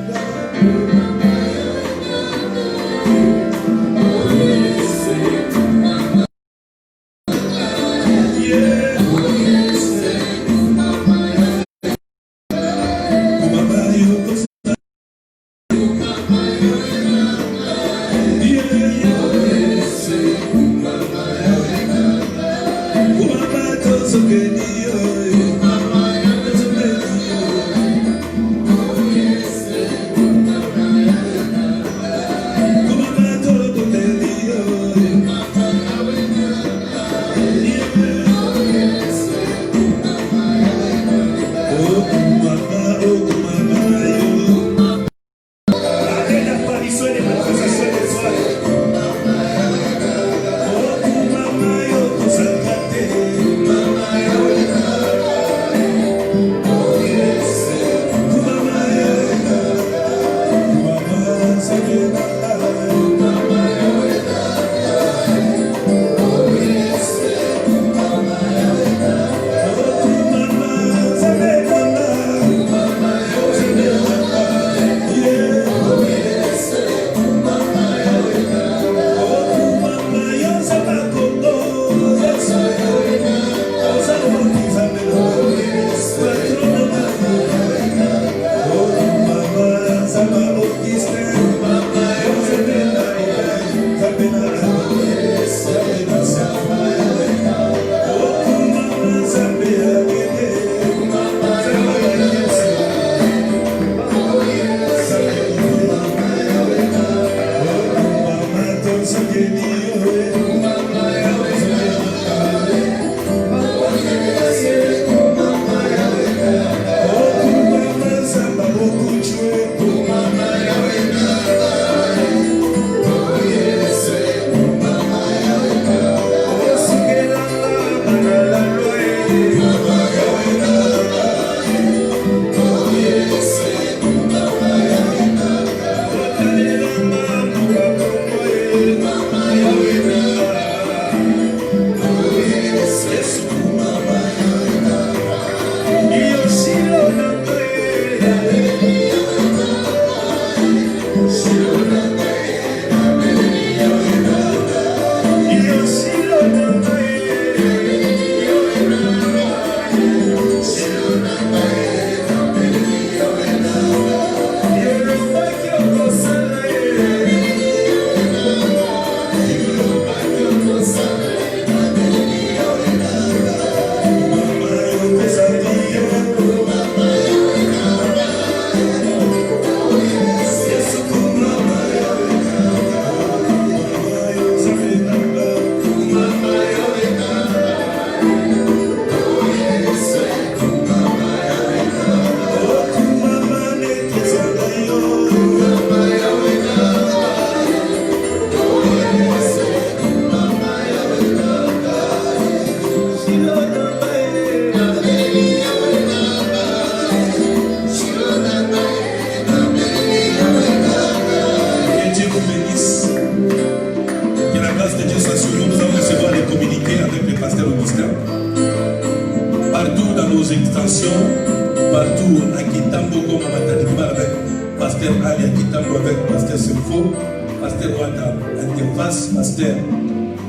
Partout à Kitambo, comme on m'a dit avec Pasteur Ali à Kitambo, avec Pasteur Sefo, Pasteur Wata Interface, Pasteur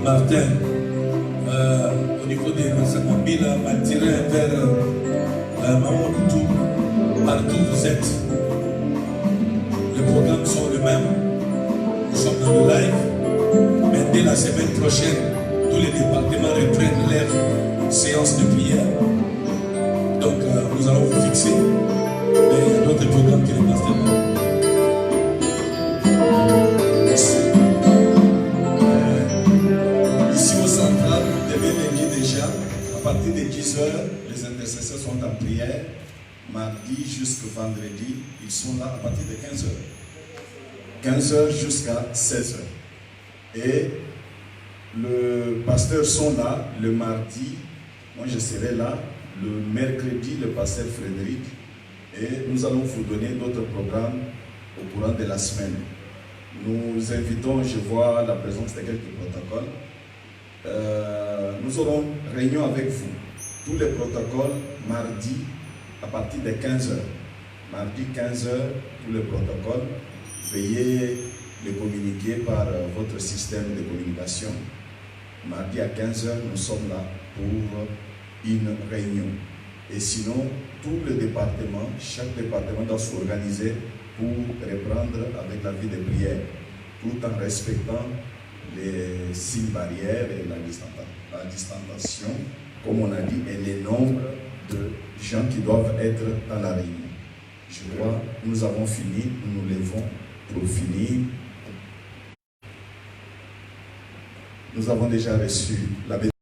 Martin, au niveau de Massamambila, Matirin, vers Maman Koutou, partout vous êtes. Les programmes sont les mêmes. Nous sommes dans le live. Mais dès la semaine prochaine, tous les départements reprennent leur séance de prière. Donc nous allons vous fixer. Mais il y a d'autres programmes qui ne passent pas. Merci. Ici au central, demain lundi déjà, à partir de 10h, les intercesseurs sont en prière. Mardi jusqu'au vendredi, ils sont là à partir de 15h. 15h jusqu'à 16h. Et le pasteur sont là le mardi, moi je serai là, le mercredi le pasteur Frédéric, et nous allons vous donner d'autres programmes au courant de la semaine. Nous invitons, je vois la présence de quelques protocoles. Nous aurons réunion avec vous. Tous les protocoles mardi à partir de 15h. Mardi 15h, tous les protocoles. Veuillez les communiquer par votre système de communication. Mardi à 15h, nous sommes là pour une réunion. Et sinon, tous les départements, chaque département doit s'organiser pour reprendre avec la vie de prière, tout en respectant les signes barrières et la distanciation, comme on a dit, et les nombres de gens qui doivent être dans la réunion. Je crois que nous avons fini, nous nous levons pour finir. Nous avons déjà reçu la bénédiction.